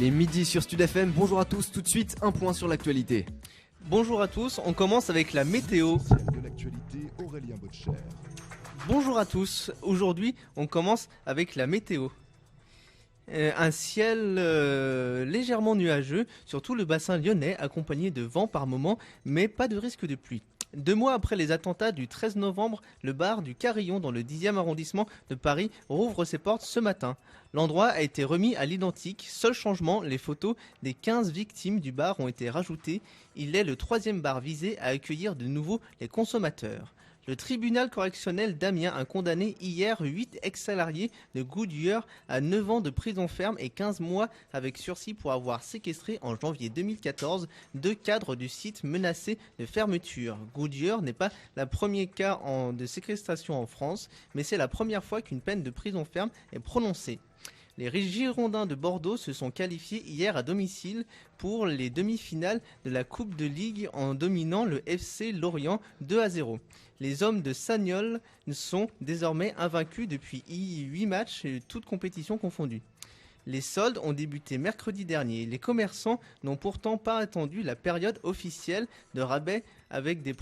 Il est midi sur Stud FM, bonjour à tous, tout de suite un point sur l'actualité. Bonjour à tous, on commence avec la météo. De l'actualité, Aurélien Botcher. Bonjour à tous, aujourd'hui on commence avec la météo. Un ciel légèrement nuageux sur tout le bassin lyonnais, accompagné de vent par moments, mais pas de risque de pluie. 2 mois après les attentats du 13 novembre, le bar du Carillon dans le 10e arrondissement de Paris rouvre ses portes ce matin. L'endroit a été remis à l'identique. Seul changement, les photos des 15 victimes du bar ont été rajoutées. Il est le 3e bar visé à accueillir de nouveau les consommateurs. Le tribunal correctionnel d'Amiens a condamné hier 8 ex-salariés de Goodyear à 9 ans de prison ferme et 15 mois avec sursis pour avoir séquestré en janvier 2014 2 cadres du site menacés de fermeture. Goodyear n'est pas le premier cas de séquestration en France, mais c'est la première fois qu'une peine de prison ferme est prononcée. Les Girondins de Bordeaux se sont qualifiés hier à domicile pour les demi-finales de la Coupe de Ligue en dominant le FC Lorient 2-0. Les hommes de Sagnol sont désormais invaincus depuis 8 matchs, toutes compétitions confondues. Les soldes ont débuté mercredi dernier. Les commerçants n'ont pourtant pas attendu la période officielle de rabais avec des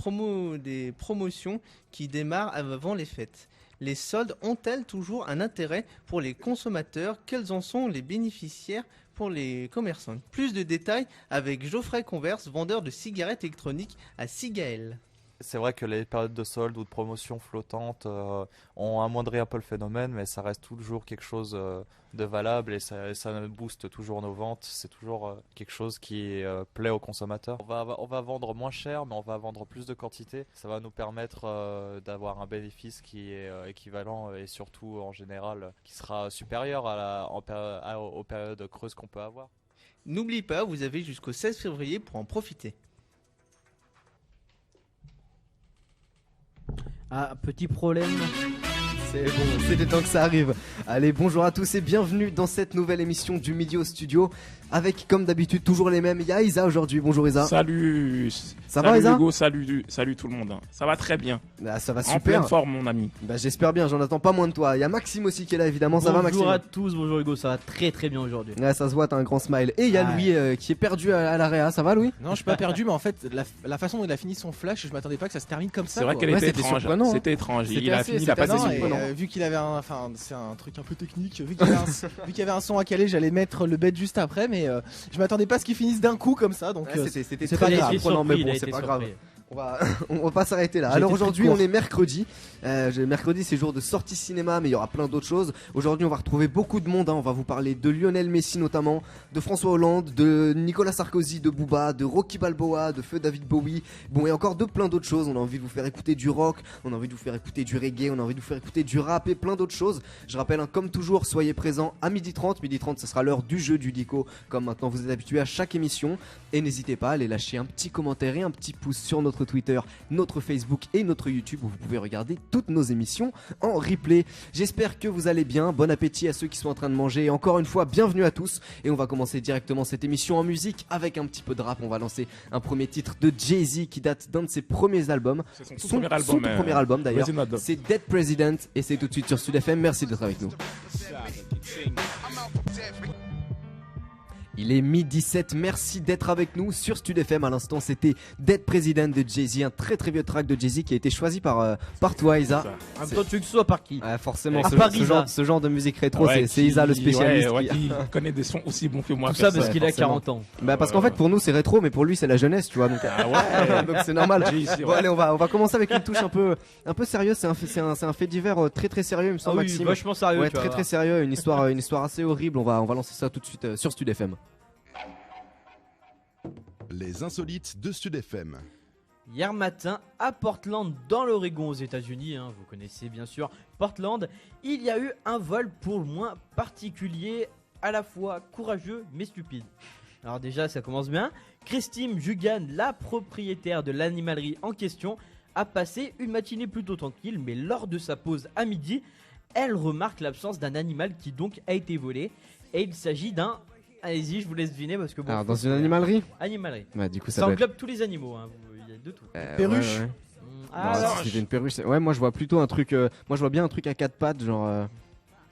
promotions qui démarrent avant les fêtes. Les soldes ont-elles toujours un intérêt pour les consommateurs? Quels en sont les bénéficiaires pour les commerçants? Plus de détails avec Geoffrey Converse, vendeur de cigarettes électroniques à Sigaël. C'est vrai que les périodes de soldes ou de promotions flottantes ont amoindri un peu le phénomène, mais ça reste toujours quelque chose de valable et ça booste toujours nos ventes. C'est toujours quelque chose qui plaît aux consommateurs. On va vendre moins cher, mais on va vendre plus de quantité. Ça va nous permettre d'avoir un bénéfice qui est équivalent et surtout en général qui sera supérieur aux périodes creuses qu'on peut avoir. N'oubliez pas, vous avez jusqu'au 16 février pour en profiter. Ah, petit problème. C'est bon, c'est le temps que ça arrive. Allez, bonjour à tous et bienvenue dans cette nouvelle émission du Midi au Studio. Avec, comme d'habitude, toujours les mêmes. Il y a Isa aujourd'hui. Bonjour Isa. Salut. Ça va Isa? Hugo, salut tout le monde. Ça va très bien. Ah, ça va En super. pleine forme, mon ami. Bah, j'espère bien, j'en attends pas moins de toi. Il y a Maxime aussi qui est là, évidemment. Ça va Maxime? Bonjour à tous, bonjour Hugo, ça va très très bien aujourd'hui. Ouais, ça se voit, t'as un grand smile. Et il y a Louis qui est perdu à l'AREA. Ça va Louis? Non, je suis pas perdu, mais en fait, la façon dont il a fini son flash, je m'attendais pas que ça se termine comme ça. C'est vrai quoi. qu'elle était c'était étrange. surprenant, hein. C'était étrange. C'était Il a assez- fini, il a c'était passé étonnant, son et, prénom. vu qu'il avait c'est un truc un peu technique, vu qu'il y avait un son à caler, j'allais mettre le bed juste après, mais je m'attendais pas à ce qu'il finisse d'un coup comme ça, donc Ouais, c'était c'est très pas Il a grave. été surprenant, mais surpris, bon, il a c'est été pas grave. surpris. On va pas s'arrêter là. J'ai Alors été pris aujourd'hui, de on court. est mercredi. Mercredi, c'est jour de sortie cinéma, mais il y aura plein d'autres choses. Aujourd'hui, on va retrouver beaucoup de monde. On va vous parler de Lionel Messi notamment, de François Hollande, de Nicolas Sarkozy, de Booba, de Rocky Balboa, de Feu David Bowie. Bon, et encore de plein d'autres choses. On a envie de vous faire écouter du rock, on a envie de vous faire écouter du reggae, on a envie de vous faire écouter du rap et plein d'autres choses. Je rappelle, comme toujours, soyez présents à 12h30. 12h30, ce sera l'heure du jeu du Dico, comme maintenant vous êtes habitués à chaque émission. Et n'hésitez pas à aller lâcher un petit commentaire et un petit pouce sur notre Twitter, notre Facebook et notre YouTube où vous pouvez regarder toutes nos émissions en replay. J'espère que vous allez bien. Bon appétit à ceux qui sont en train de manger. Et encore une fois, bienvenue à tous. Et on va commencer directement cette émission en musique avec un petit peu de rap. On va lancer un premier titre de Jay-Z qui date d'un de ses premiers albums. C'est son tout Son premier album. tout premier album d'ailleurs. Resident Evil. C'est Dead President et c'est tout de suite sur Sud FM. Merci d'être avec nous. Il est 12h17, merci d'être avec nous sur Stud FM. À l'instant, c'était Dead President de Jay-Z, un très très vieux track de Jay-Z qui a été choisi par toi, Isa. En même temps, tu veux que ce soit par qui? Forcément, À part Isa. ce genre de musique rétro, Ouais, c'est Isa le spécialiste. Ouais, qui connaît des sons aussi bons que moi. Tout ça parce qu'il a forcément. 40 ans. Bah, parce qu'en fait, pour nous, c'est rétro, mais pour lui, c'est la jeunesse, tu vois. Donc, Ah ouais. donc c'est normal. Jay-Z, Bon, ouais. allez, on va commencer avec une touche un peu sérieuse. C'est un fait divers très très sérieux, il me Ah semble, oui, Maxime. vachement sérieux. Ouais, tu vas très voir. très sérieux, une histoire assez horrible. On va lancer ça tout de suite sur Stud FM. Les insolites de Stud FM. Hier matin, à Portland, dans l'Oregon, aux États-Unis, hein, vous connaissez bien sûr Portland, il y a eu un vol pour le moins particulier, à la fois courageux mais stupide. Alors déjà, ça commence bien. Christine Jugan, la propriétaire de l'animalerie en question, a passé une matinée plutôt tranquille, mais lors de sa pause à midi, elle remarque l'absence d'un animal qui donc a été volé, et il s'agit d'un... Allez-y, je vous laisse deviner parce que bon. Alors, dans une animalerie? Animalerie. Ouais, du coup, ça Ça doit être. englobe tous les animaux, hein. Il y a de tout. Perruche. Ouais. Ah, Non, alors, si c'était une perruche. Ouais, moi je vois plutôt un truc. Moi je vois bien un truc à quatre pattes, genre.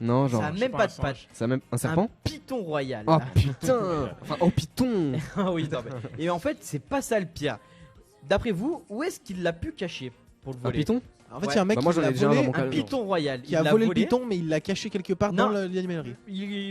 Non, genre. Ça a je même sais pas pas, de un pattes. singe. Ça a même un serpent Un python royal. Oh putain Enfin, oh python Ah oui, non, mais- Et en fait, c'est pas ça le pire. D'après vous, où est-ce qu'il l'a pu cacher pour le Un voler? python En fait, il Ouais. y a un mec Bah, moi, qui j'en ai l'a déjà un volé, dans mon Un calme. python royal. qui a Il l'a volé le python, mais il l'a caché quelque part Non. dans l'animalerie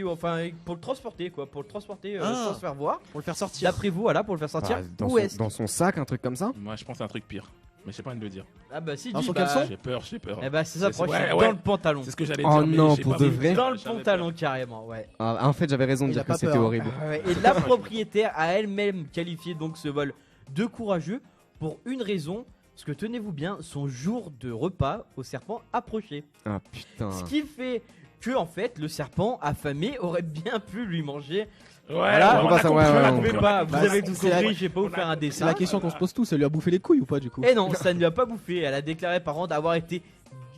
Enfin, pour le transporter, quoi. Pour le transporter Ah. sans se faire voir. pour le faire sortir. D'après vous, voilà, pour le faire sortir. Bah, Où est-ce dans son sac, un truc comme ça Moi, je pense à un truc pire. Mais je sais pas envie de le dire. Ah bah si, Dans dis, son bah, caleçon J'ai peur, j'ai peur. Eh bah c'est ça, C'est- proche, ouais, dans ouais. le pantalon. C'est ce que j'allais Oh dire. mais non, j'ai pour pas de voulu. vrai Dans le J'avais pantalon carrément, ouais. Ah, en fait, j'avais raison de Il dire a que pas c'était peur. horrible. Ouais, et la propriétaire a elle-même qualifié donc ce vol de courageux pour une raison, parce que tenez-vous bien, son jour de repas au serpent approchait. Ah putain. Ce qui fait que en fait le serpent affamé aurait bien pu lui manger. Ouais, Voilà, on on va a ça, compris, ouais, on a ouais, Vous compris. pouvez pas, vous Bah, avez tout c'est la- compris, je vais pas vous faire un C'est dessin. la question qu'on se pose tous, ça lui a bouffé les couilles ou pas du coup? Et non, ça ne lui a pas bouffé. Elle a déclaré par contre avoir été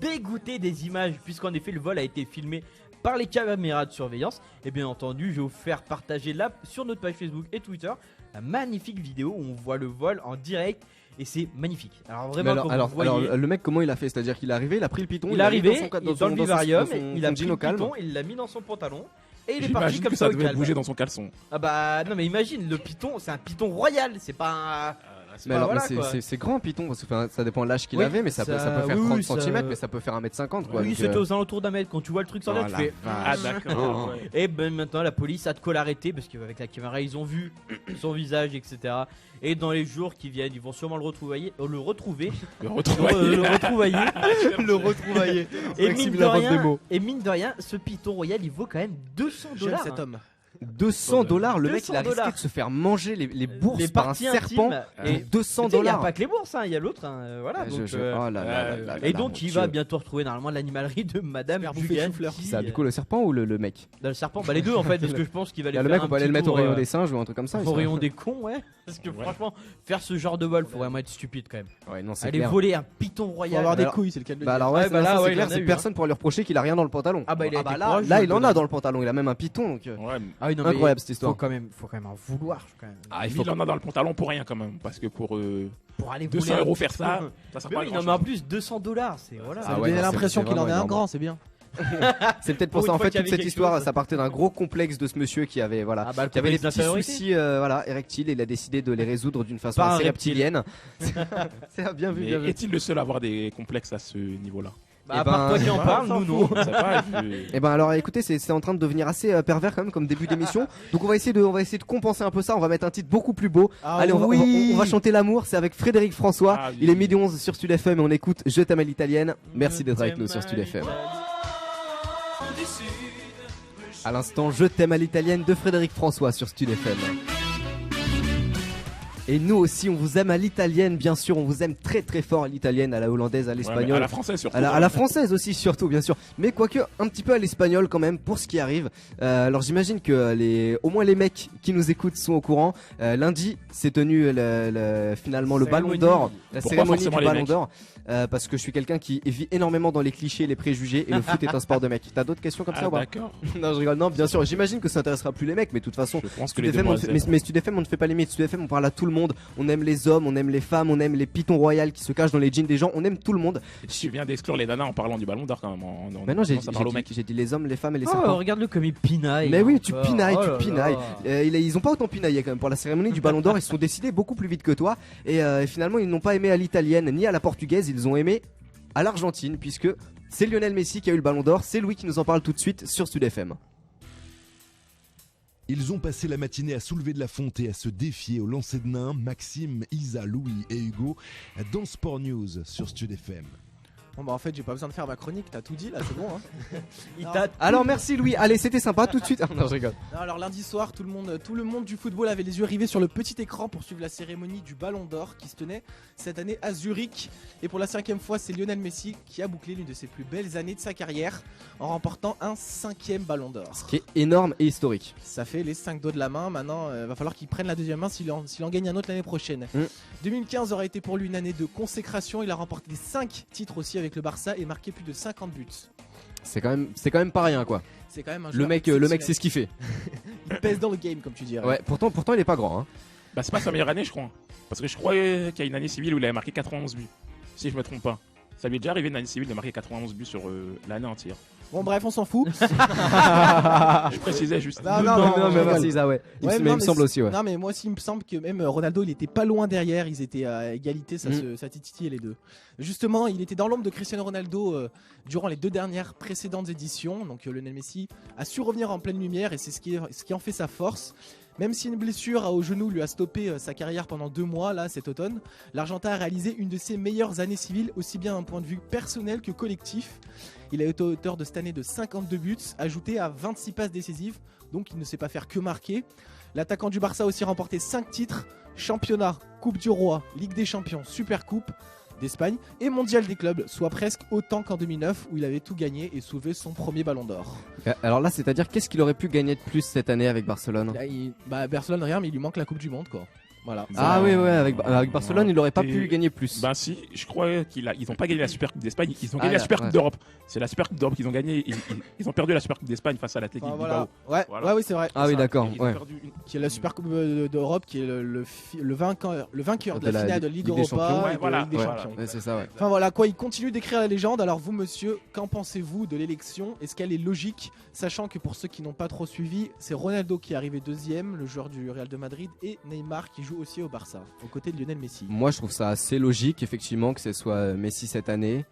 dégoûtée des images, puisqu'en effet le vol a été filmé par les caméras de surveillance. Et bien entendu, je vais vous faire partager là sur notre page Facebook et Twitter la magnifique vidéo où on voit le vol en direct. Et c'est magnifique. Alors Mais vraiment, quand vous voyez, alors, le mec, comment il a fait? C'est-à-dire qu'il est arrivé, il a pris le python, il est l'a mis arrivé dans dans le vivarium, il a pris jean le au calme. python, il l'a mis dans son pantalon et il est parti J'imagine comme que ça ça au devait calme. bouger dans son caleçon. Ah bah non mais imagine, le python, c'est un python royal, c'est pas un... Mais Bah alors, voilà, mais quoi. c'est grand python, parce que enfin, ça dépend de l'âge qu'il Oui, avait, mais ça peut faire oui, 30 oui, ça- cm, mais ça peut faire 1m50 quoi. Oui, donc, c'était aux alentours d'un mètre. Quand tu vois le truc sortir, oh tu la fais... Ah, vache. d'accord. ouais. Et ben maintenant la police a de quoi l'arrêter parce qu'avec la caméra ils ont vu son visage, etc. Et dans les jours qui viennent ils vont sûrement le retrouver, Le retrouver. le retrouvailler. le retrouvailler. Et mine de rien, ce python royal il vaut quand même 200 J'aime dollars. cet homme. $200, le mec il a 200 risqué de se faire manger les bourses Les par un parties serpent. intimes. Et Et $200. il n'y a pas que les bourses, hein, il y a l'autre. Hein, voilà. Ouais, Donc, oh là là là là là et là, donc mon il Dieu. va bientôt retrouver normalement l'animalerie de Madame Faire bouffer Dugan. chou-fleur. qui, Ça, du coup, le serpent ou le mec? dans le serpent, bah les deux en fait, parce que je pense qu'il va aller Là, le faire mec, un on peut aller petit le mettre au tour, rayon des singes ou un truc comme ça. au rayon des cons, ouais. Parce que Ouais. franchement, faire ce genre de vol, faut vraiment être stupide quand même. Ouais, non, c'est Aller clair. voler un python Faut royal. avoir des Alors- couilles, c'est le cas de le Bah dire. alors ouais, Ouais, c'est bah là, ça, c'est ouais, il clair, en a c'est eu, personne pour lui reprocher qu'il a rien dans le pantalon. Ah bah il a été là, courageux, Là, il le en a bonhomme. dans le pantalon, il a même un python donc. Ouais, Ah oui, non, mais Incroyable cette faut histoire. quand même en vouloir quand même. Ah, il il, faut il en a dans le pantalon pour rien quand même. Parce que pour Pour aller 200 voler un euros faire python. ça sert Mais pas à oui, grand non mais en chose. plus 200 dollars, c'est voilà. Ça Ah lui ouais, donnait non, c'est- l'impression c'est qu'il en est vraiment un énorme. grand, c'est bien. C'est peut-être Pour pour une ça. En fois fait, qu'il y toute avait cette quelque histoire, chose. ça partait d'un gros complexe de ce monsieur qui avait, voilà, Ah bah, le qui avait des complexe petits d'infériorité. soucis, voilà, érectiles. Et il a décidé de les résoudre d'une façon Par un assez reptile. reptilienne. C'est bien vu, Mais bien vu. est-il le seul à avoir des complexes à ce niveau-là? Bah, Eh à part ben, toi qui en Ouais, parles, on nous s'en non. fout, on sait pas, je- Et ben alors, écoutez, c'est en train de devenir assez pervers quand même comme début d'émission. Donc on va essayer de compenser un peu ça. On va mettre un titre beaucoup plus beau. Ah Allez, on va chanter l'amour. C'est avec Frédéric François. Ah oui. Il est 12h11 sur Stud FM et on écoute Je t'aime à l'italienne. Merci d'être avec nous sur Stud FM. À l'instant, Je t'aime à l'italienne de Frédéric François sur Stud FM. Et nous aussi, on vous aime à l'italienne, bien sûr. On vous aime très très fort à l'italienne, à la hollandaise, à Ouais, mais l'espagnole. à la française surtout. À la française aussi surtout bien sûr, mais quoique un petit peu à l'espagnol quand même pour ce qui arrive. Alors j'imagine que au moins les mecs qui nous écoutent sont au courant. Lundi s'est tenu finalement le Ballon Cérémonie. d'Or, la Pourquoi cérémonie forcément du les Ballon mecs d'Or, parce que je suis quelqu'un qui vit énormément dans les clichés, les préjugés et le foot est un sport de mecs. T'as d'autres questions comme ça Ah, ou pas? d'accord. Non, je rigole. Non, bien sûr. J'imagine que ça intéressera plus les mecs, mais de toute façon. Je pense que Stud les FM, on ne demoiselles. fait- mais Stud FM, on ne fait pas les mythes. Stud FM, on parle à tout le monde. On aime les hommes, on aime les femmes, on aime les pitons royales qui se cachent dans les jeans des gens. On aime tout le monde. Tu viens d'exclure les nanas en parlant du ballon d'or quand même. Maintenant, ça parle aux mecs. j'ai dit les hommes, les femmes et les Oh, serpents. regarde-le comme il pinaille. Mais oui, tu encore. pinailles, Oh tu là pinailles. là. Ils ont pas autant pinaillé quand même pour la cérémonie du Ballon d'Or. Ils se sont décidés beaucoup plus vite que toi. Et finalement, ils n'ont pas aimé à l'italienne ni à la portugaise. Ils ont aimé à l'Argentine, puisque c'est Lionel Messi qui a eu le Ballon d'Or. C'est Louis qui nous en parle tout de suite sur Stud FM. Ils ont passé la matinée à soulever de la fonte et à se défier au lancer de nain. Maxime, Isa, Louis et Hugo dans Sport News sur Stud FM. Bon bah en fait j'ai pas besoin de faire ma chronique, t'as tout dit là, c'est bon hein. Il Non. t'a Alors merci Louis. Allez, c'était sympa tout de suite. Ah, non, je rigole. Non, alors lundi soir, tout le monde du football avait les yeux rivés sur le petit écran pour suivre la cérémonie du Ballon d'Or qui se tenait cette année à Zurich. Et pour la 5e fois, c'est Lionel Messi qui a bouclé l'une de ses plus belles années de sa carrière en remportant un 5e Ballon d'Or. Ce qui est énorme et historique. Ça fait les 5 doigts de la main. Maintenant, va falloir qu'il prenne la deuxième main s'il en gagne un autre l'année prochaine. 2015 aura été pour lui une année de consécration. Il a remporté 5 titres aussi avec le Barça et marqué plus de 50 buts. C'est quand même pas rien quoi. C'est quand même un Le joueur mec c'est ce qu'il fait. Il pèse dans le game comme tu dirais. Ouais. Pourtant il est pas grand. Hein. Bah, c'est pas sa meilleure année, je crois. Parce que je croyais qu'il y a une année civile où il avait marqué 91 buts. Si je me trompe pas. Ça lui est déjà arrivé une année civile de marquer 91 buts sur l'année entière. Bon bref, on s'en fout. Je précisais juste. Non, Non, mais je merci Isa, ouais. Ouais, Il me semble aussi, ouais. Non mais moi aussi il me semble que même Ronaldo il était pas loin derrière, ils étaient à égalité, ça titillait les deux. Justement il était dans l'ombre de Cristiano Ronaldo durant les 2 dernières précédentes éditions, donc Lionel Messi a su revenir en pleine lumière et c'est ce qui en fait sa force. Même si une blessure au genou lui a stoppé sa carrière pendant 2 mois là cet automne, l'Argentin a réalisé une de ses meilleures années civiles aussi bien d'un point de vue personnel que collectif. Il a été auteur de cette année de 52 buts, ajouté à 26 passes décisives, donc il ne sait pas faire que marquer. L'attaquant du Barça a aussi remporté 5 titres, championnat, Coupe du Roi, Ligue des Champions, Supercoupe d'Espagne et Mondial des clubs, soit presque autant qu'en 2009 où il avait tout gagné et soulevé son premier ballon d'or. Alors là, c'est-à-dire qu'est-ce qu'il aurait pu gagner de plus cette année avec Barcelone? Là, Barcelone rien, mais il lui manque la Coupe du Monde quoi. Voilà. Ah oui, ouais, avec Barcelone, il aurait pas pu gagner plus. Ben si, je crois qu'ils n'ont pas gagné la Super Coupe d'Espagne, ils ont gagné la là, Super Coupe ouais. d'Europe. C'est la Super Coupe d'Europe qu'ils ont gagné. Ils ont perdu la Super Coupe d'Espagne face à l'Athletic Voilà. Bilbao. Ouais, Voilà. oui c'est vrai. Ah oui, d'accord. Ils ont Ouais. perdu Qui est la Super Coupe d'Europe, qui est le vainqueur de la finale de Ligue Ligue des Europa Champions. et de Voilà, Ligue des Ouais, Champions. ouais, c'est ça, ouais. Enfin voilà quoi, il continue d'écrire la légende. Alors vous monsieur, qu'en pensez-vous de l'élection? Est-ce qu'elle est logique, sachant que pour ceux qui n'ont pas trop suivi, c'est Ronaldo qui est arrivé deuxième, le joueur du Real de Madrid, et Neymar qui joue aussi au Barça, aux côtés de Lionel Messi. Moi, je trouve ça assez logique, effectivement, que ce soit Messi cette année.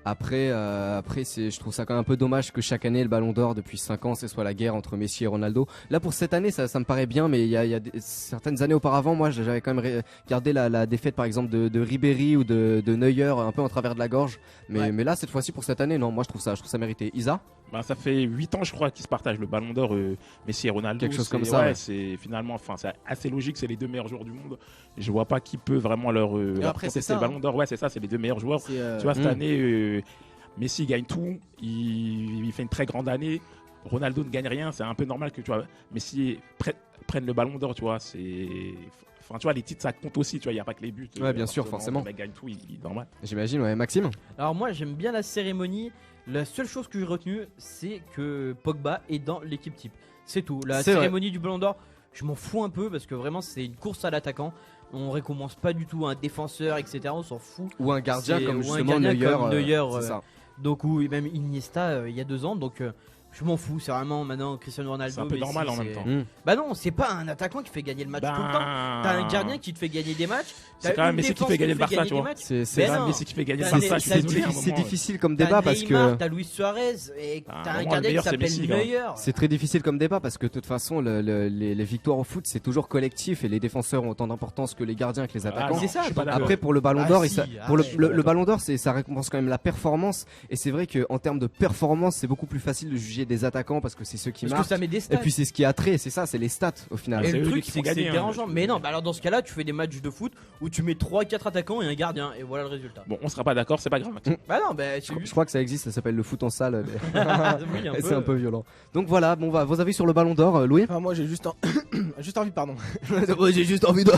Après, je trouve ça quand même un peu dommage que chaque année, le Ballon d'Or, depuis 5 ans, ce soit la guerre entre Messi et Ronaldo. Là, pour cette année, ça me paraît bien, mais il y a certaines années auparavant, moi, j'avais quand même regardé la défaite, par exemple, de Ribéry ou de Neuer, un peu en travers de la gorge. Mais là, cette fois-ci, pour cette année, non, moi, je trouve ça mérité. Isa? Ben, ça fait 8 ans, je crois, qu'ils se partagent le Ballon d'Or, Messi et Ronaldo. Quelque chose comme C'est- ça, ouais. C'est finalement, enfin, c'est assez logique. C'est les 2 meilleurs joueurs du monde. Je vois pas qui peut vraiment leur après, c'est contester ça, le Ballon d'Or. Ouais, c'est ça, c'est les 2 meilleurs joueurs. C'est, Tu vois, cette Mm. année, Messi gagne tout. Il fait une très grande année. Ronaldo ne gagne rien. C'est un peu normal que tu vois, Messi prenne le Ballon d'Or. Tu vois, enfin, tu vois, les titres ça compte aussi. Tu vois, il y a pas que les buts. Ouais, bien sûr, Barcelone, forcément. Le mec gagne tout, il est normal. J'imagine, ouais. Maxime? Alors moi j'aime bien la cérémonie. La seule chose que j'ai retenue c'est que Pogba est dans l'équipe type. C'est tout. La C'est cérémonie du Ballon d'Or, je m'en fous un peu parce que vraiment c'est une course à l'attaquant. On récompense pas du tout un défenseur etc. On s'en fout. Ou un gardien C'est- comme ou un justement gardien Neuer. comme Neuer, c'est ça. Donc ou même Iniesta il y a 2 ans. Donc je m'en fous. C'est vraiment maintenant Cristiano Ronaldo. C'est un peu Messi, normal en c'est- même temps. Mm. Bah non, c'est pas un attaquant qui fait gagner le match tout le temps. T'as un gardien qui te fait gagner des matchs. C'est t'as quand même une Messi qui défense fait gagner le te Barça, tu vois. des matchs. C'est C'est Ben quand même non. Messi qui fait gagner le T'as Barça. des- Je suis t'as désolé, à un c'est moment. difficile comme T'as débat parce Neymar, que t'as Luis Suarez et Ah, t'as un vraiment, le gardien qui meilleur, c'est s'appelle Messi, quand même. Neuer. c'est très difficile comme débat parce que de toute façon les victoires au foot c'est toujours collectif et les défenseurs ont autant d'importance que les gardiens que les Ah, attaquants. non, c'est ça, je suis pas donc, d'accord. Après pour le Ballon Ah, d'Or, si, pour arrête. le Ballon d'Or, ça récompense quand même la performance et c'est vrai qu'en termes de performance c'est beaucoup plus facile de juger des attaquants parce que c'est ceux qui Parce que marquent. ça met des Et stats. puis c'est ce qui a trait, c'est ça, c'est les stats au final. Et c'est le eux truc, qui c'est font que c'est gagner, hein. dérangeant. Mais non, bah alors dans ce cas-là, tu fais des matchs de foot où tu mets 3-4 attaquants et un gardien, et voilà le résultat. Bon, on sera pas d'accord, c'est pas grave. Maxime. Bah non, bah c'est Je crois que ça existe, ça s'appelle le foot en salle. mais- Oui, c'est un peu violent. Donc voilà, bon, vos avis sur le Ballon d'Or, Louis? Enfin moi j'ai juste envie pardon. J'ai juste envie de.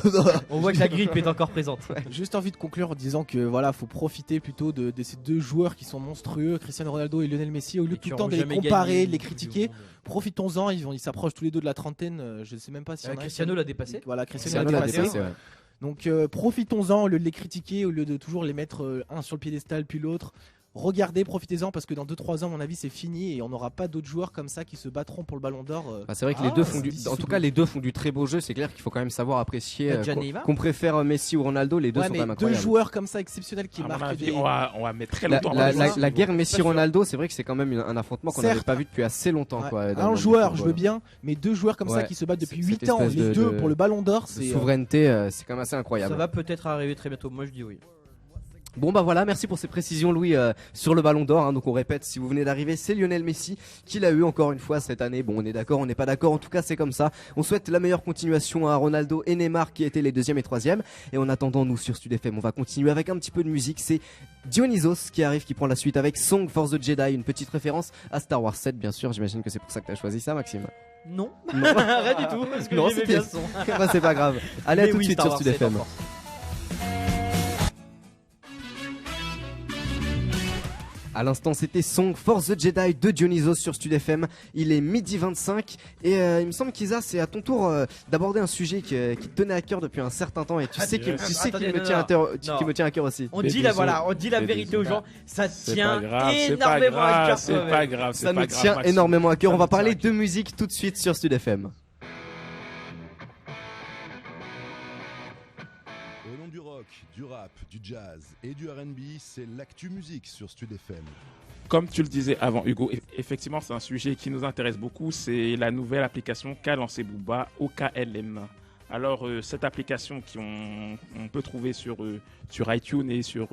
On voit que la grippe est encore présente. Juste envie de conclure en disant que voilà, faut profiter plutôt de ces 2 joueurs qui sont monstrueux, Cristiano Ronaldo et Lionel Messi, au lieu de tout le temps de les comparer, de les critiquer. Profitons-en, ils s'approchent tous les deux de la trentaine, je ne sais même pas si Cristiano l'a dépassé. Voilà, Cristiano Cristiano l'a l'a dépassé. dépassé, ouais. Donc profitons-en au lieu de les critiquer, au lieu de toujours les mettre un sur le piédestal puis l'autre. Regardez, profitez-en parce que dans 2-3 ans, à mon avis, c'est fini et on n'aura pas d'autres joueurs comme ça qui se battront pour le Ballon d'Or. Bah, c'est vrai que les Ah, deux c'est font du. d'ici En sous tout peu. cas, les deux font du très beau jeu. C'est clair qu'il faut quand même savoir apprécier. Déjà Neymar. Qu'on préfère Messi ou Ronaldo, les deux Ouais, sont mais quand même 2 incroyables. joueurs comme ça exceptionnels qui À mon marquent avis, des. on va mettre très La, longtemps. la- avant de la- voir. la guerre Pas sûr. Messi-Ronaldo, c'est vrai que c'est quand même un affrontement qu'on n'avait Certes. pas vu depuis assez longtemps. Ouais, Quoi, dans le un monde du joueur, je football. veux bien, mais 2 joueurs comme ça Ouais. qui se battent depuis Cette 8 ans, espèce les de- deux de- pour le Ballon d'Or, De c'est. souveraineté, c'est quand même assez Ça incroyable. va peut-être arriver très bientôt. Moi je dis oui. Bon bah voilà, merci pour ces précisions Louis sur le Ballon d'Or. Donc on répète, si vous venez d'arriver, c'est Lionel Messi qui l'a eu encore une fois cette année. Bon, on est d'accord, on n'est pas d'accord, en tout cas c'est comme ça. On souhaite la meilleure continuation à Ronaldo et Neymar qui étaient les 2e et 3e. Et en attendant, nous sur Stud FM, on va continuer avec un petit peu de musique. C'est Dionysos qui arrive, qui prend la suite avec Song for the Jedi, une petite référence à Star Wars 7 bien sûr. J'imagine que c'est pour ça que tu as choisi ça, Maxime. Non, Non. rien du tout. Parce que Non, j'aimais c'était- bien son. Bah, c'est pas grave. Allez, à Mais tout de oui, suite Star sur Wars, Stud c'est FM. en force. À l'instant, c'était Song for the Jedi de Dionysos sur Stud FM. Il est 12h25 et il me semble qu'Isa, c'est à ton tour d'aborder un sujet qui te tenait à cœur depuis un certain temps et tu sais qu'il me tient à cœur aussi. On dit la vérité aux gens, ça tient énormément à cœur. C'est pas grave, ça nous tient énormément à cœur. On va parler de musique tout de suite sur Stud FM. Au nom du rock, du rap, du jazz et du R&B, c'est l'actu musique sur Stud FM. Comme tu le disais avant, Hugo, effectivement, c'est un sujet qui nous intéresse beaucoup. C'est la nouvelle application qu'a lancée Booba, OKLM. Alors, cette application qu'on peut trouver sur iTunes et sur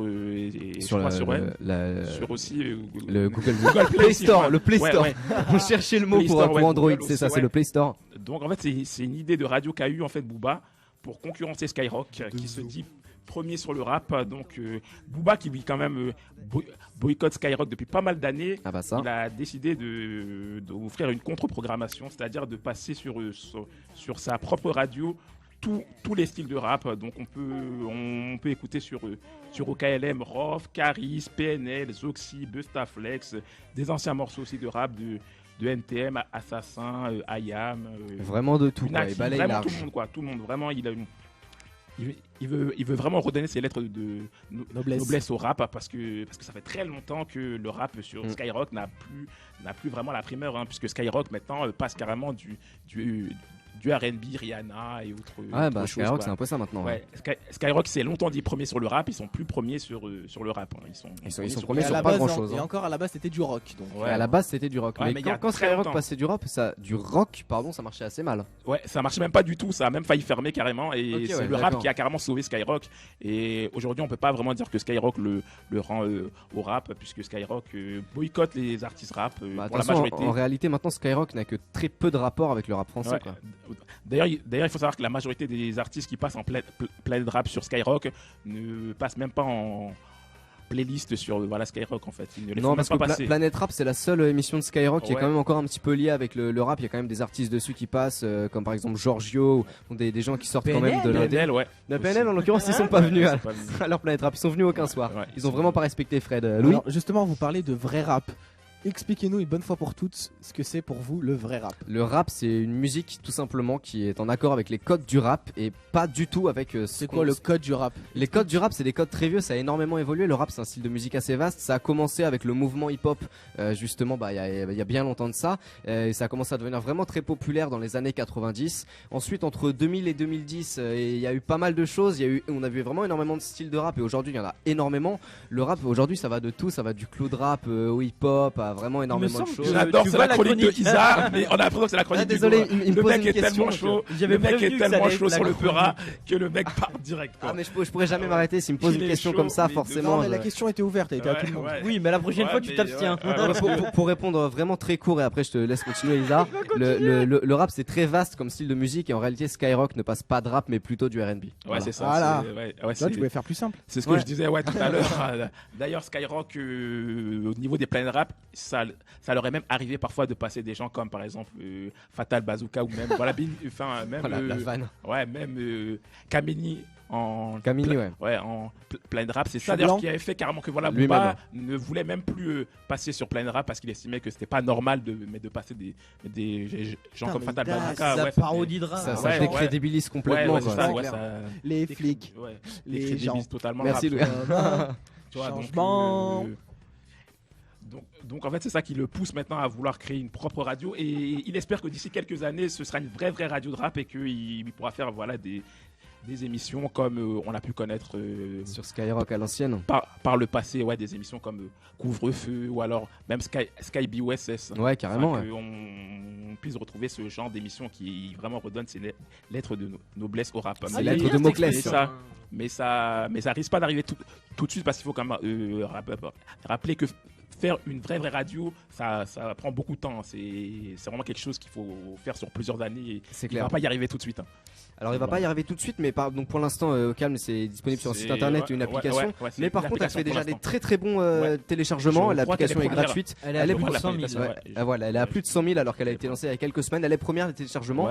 aussi le Google Play Store. Le Play Store. On cherchait le mot pour Android, c'est ça, c'est le Play Store. Donc, en fait, c'est une idée de radio qu'a eu en fait Booba pour concurrencer Skyrock, qui se dit premier sur le rap. Donc Booba qui quand même boycotte Skyrock depuis pas mal d'années, il a décidé d'offrir une contre-programmation, c'est-à-dire de passer sur sa propre radio tous les styles de rap. Donc on peut écouter sur OKLM, Rof, Caris, PNL, Zoxy, Bustaflex, des anciens morceaux aussi de rap de NTM, Assassin, IAM. Vraiment de tout, Naxi, vraiment tout le monde, vraiment il veut vraiment redonner ses lettres de noblesse au rap parce que ça fait très longtemps que le rap sur Skyrock n'a plus vraiment la primeur, hein, puisque Skyrock maintenant passe carrément du R&B, Rihanna et autres Skyrock c'est un peu ça maintenant. Ouais. Skyrock c'est longtemps dit premier sur le rap, ils sont plus premiers sur le rap. Hein. Ils sont premiers sur pas grand chose. Et encore à la base c'était du rock. Donc. À la base c'était du rock. Ouais, mais quand Skyrock passait du rock, ça marchait assez mal. Ouais, ça marchait même pas du tout, ça a même failli fermer carrément. Et c'est le rap qui a carrément sauvé Skyrock. Et aujourd'hui on peut pas vraiment dire que Skyrock le rend au rap, puisque Skyrock boycotte les artistes rap pour la majorité. En réalité maintenant Skyrock n'a que très peu de rapport avec le rap français. Quoi. D'ailleurs, il faut savoir que la majorité des artistes qui passent en plein rap sur Skyrock ne passent même pas en playlist sur Skyrock en fait. Ils ne les font parce même pas que passer. Planète Rap c'est la seule émission de Skyrock qui est quand même encore un petit peu liée avec le rap. Il y a quand même des artistes dessus qui passent, comme par exemple Giorgio ou des gens qui sortent quand même de PNL, ouais. De PNL en l'occurrence ils sont pas venus à leur Planète Rap. Ils sont venus aucun soir. Ouais, ils ont vraiment pas respecté Fred. Louis. Alors, justement vous parlez de vrai rap. Expliquez-nous une bonne fois pour toutes ce que c'est pour vous le vrai rap. Le rap, c'est une musique tout simplement qui est en accord avec les codes du rap et pas du tout avec c'est quoi le code du rap? Les codes du rap, c'est des codes très vieux, ça a énormément évolué. Le rap, c'est un style de musique assez vaste. Ça a commencé avec le mouvement hip-hop, justement, il y a bien longtemps de ça. Et ça a commencé à devenir vraiment très populaire dans les années 90. Ensuite, entre 2000 et 2010, il y a eu pas mal de choses. On a vu vraiment énormément de styles de rap et aujourd'hui, il y en a énormément. Le rap, aujourd'hui, ça va de tout. Ça va du cloud rap au hip-hop, à vraiment énormément de choses. J'adore, c'est la chronique de Isa, mais on a l'impression que c'est la chronique désolé, le mec est tellement chaud, sur le Peura que le mec part direct. Ah mais je pourrais jamais m'arrêter s'il me pose une question comme ça, forcément. Non mais la question était ouverte, elle était à tout le monde. Oui, mais la prochaine fois tu t'abstiens. Pour répondre vraiment très court et après je te laisse continuer Isa. Le rap c'est très vaste comme style de musique et en réalité Skyrock ne passe pas de rap mais plutôt du R&B. Ouais, c'est ça. Voilà. Tu pouvais faire plus simple. C'est ce que je disais tout à l'heure. D'ailleurs Skyrock au niveau des plaines rap, ça leur est même arrivé parfois de passer des gens comme par exemple Fatal Bazooka ou même la vanne. Ouais, même Kamini en plein rap, c'est ça d'ailleurs qui avait fait carrément que Booba ne voulait même plus passer sur plein rap parce qu'il estimait que c'était pas normal de passer des gens comme Fatal Bazooka. Ça parodie de rap. Ça décrédibilise complètement. Les flics, les gens. Totalement. Merci Louis. Changement. Donc en fait c'est ça qui le pousse maintenant à vouloir créer une propre radio et il espère que d'ici quelques années ce sera une vraie radio de rap et qu'il pourra faire des émissions comme on a pu connaître sur Skyrock à l'ancienne par le passé, des émissions comme Couvre-feu ou alors même Sky BOSS. Ouais, carrément. On puisse retrouver ce genre d'émission qui vraiment redonne ses lettres de noblesse au rap. C'est lettres de Moclès. Mais ça risque pas d'arriver tout de suite parce qu'il faut quand même rappeler que faire une vraie radio, ça prend beaucoup de temps. C'est vraiment quelque chose qu'il faut faire sur plusieurs années. C'est clair. Il va pas y arriver tout de suite. Alors il va pas y arriver tout de suite, mais donc pour l'instant au calme c'est disponible sur un site internet et une application. Mais par contre elle fait déjà des très très bons téléchargements. L'application est gratuite. Elle est à plus de 100 000. Elle est à plus de 100 000 alors qu'elle a été lancée il y a quelques semaines. Elle est première des téléchargements.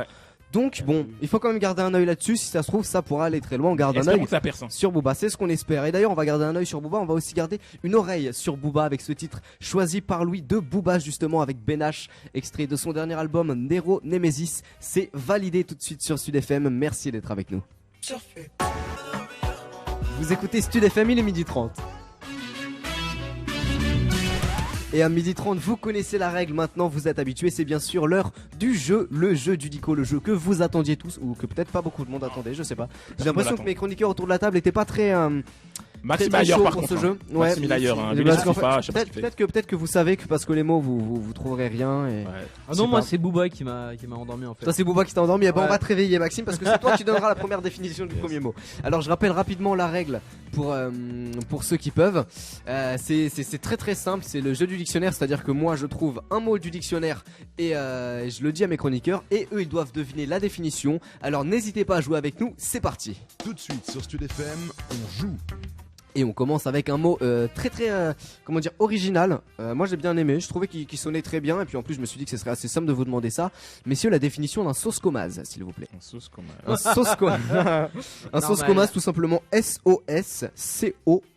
Donc bon, il faut quand même garder un œil là-dessus. Si ça se trouve, ça pourra aller très loin. On garde un Espérons œil que ça perce. sur Booba, c'est ce qu'on espère. Et d'ailleurs, on va garder un œil sur Booba. On va aussi garder une oreille sur Booba avec ce titre choisi par Louis de Booba, justement avec Ben H, extrait de son dernier album Nero Nemesis. C'est validé tout de suite sur Sud FM. Merci d'être avec nous. Vous écoutez Stud FM, il est 12h30. Et à 12h30, vous connaissez la règle maintenant, vous êtes habitués, c'est bien sûr l'heure du jeu, le jeu du Dico, le jeu que vous attendiez tous, ou que peut-être pas beaucoup de monde attendait, je sais pas. J'ai l'impression que mes chroniqueurs autour de la table étaient pas très... Maxime très ailleurs chaud par pour contre. ce jeu. Ouais. Maxime ailleurs. Parce Village qu'en FIFA, fait, je sais pas ce qu'il fait. peut-être que vous savez que parce que les mots vous trouverez rien. Et... Ouais. Ah non, moi c'est Booba qui m'a endormi en fait. Toi c'est Booba qui t'a endormi, eh ben, Ouais. on va te réveiller Maxime parce que c'est toi qui donneras la première définition du premier mot. Alors je rappelle rapidement la règle pour ceux qui peuvent. C'est très très simple, c'est le jeu du dictionnaire, c'est-à-dire que moi je trouve un mot du dictionnaire et je le dis à mes chroniqueurs et eux ils doivent deviner la définition. Alors n'hésitez pas à jouer avec nous, c'est parti. Tout de suite sur Stud FM, on joue. Et on commence avec un mot très très comment dire original. Moi j'ai bien aimé, je trouvais qu'il sonnait très bien et puis en plus je me suis dit que ce serait assez simple de vous demander ça. Messieurs, la définition d'un sauce-comase, s'il vous plaît. Un sauce comme Un sauce-comase. Un sauce-comase tout simplement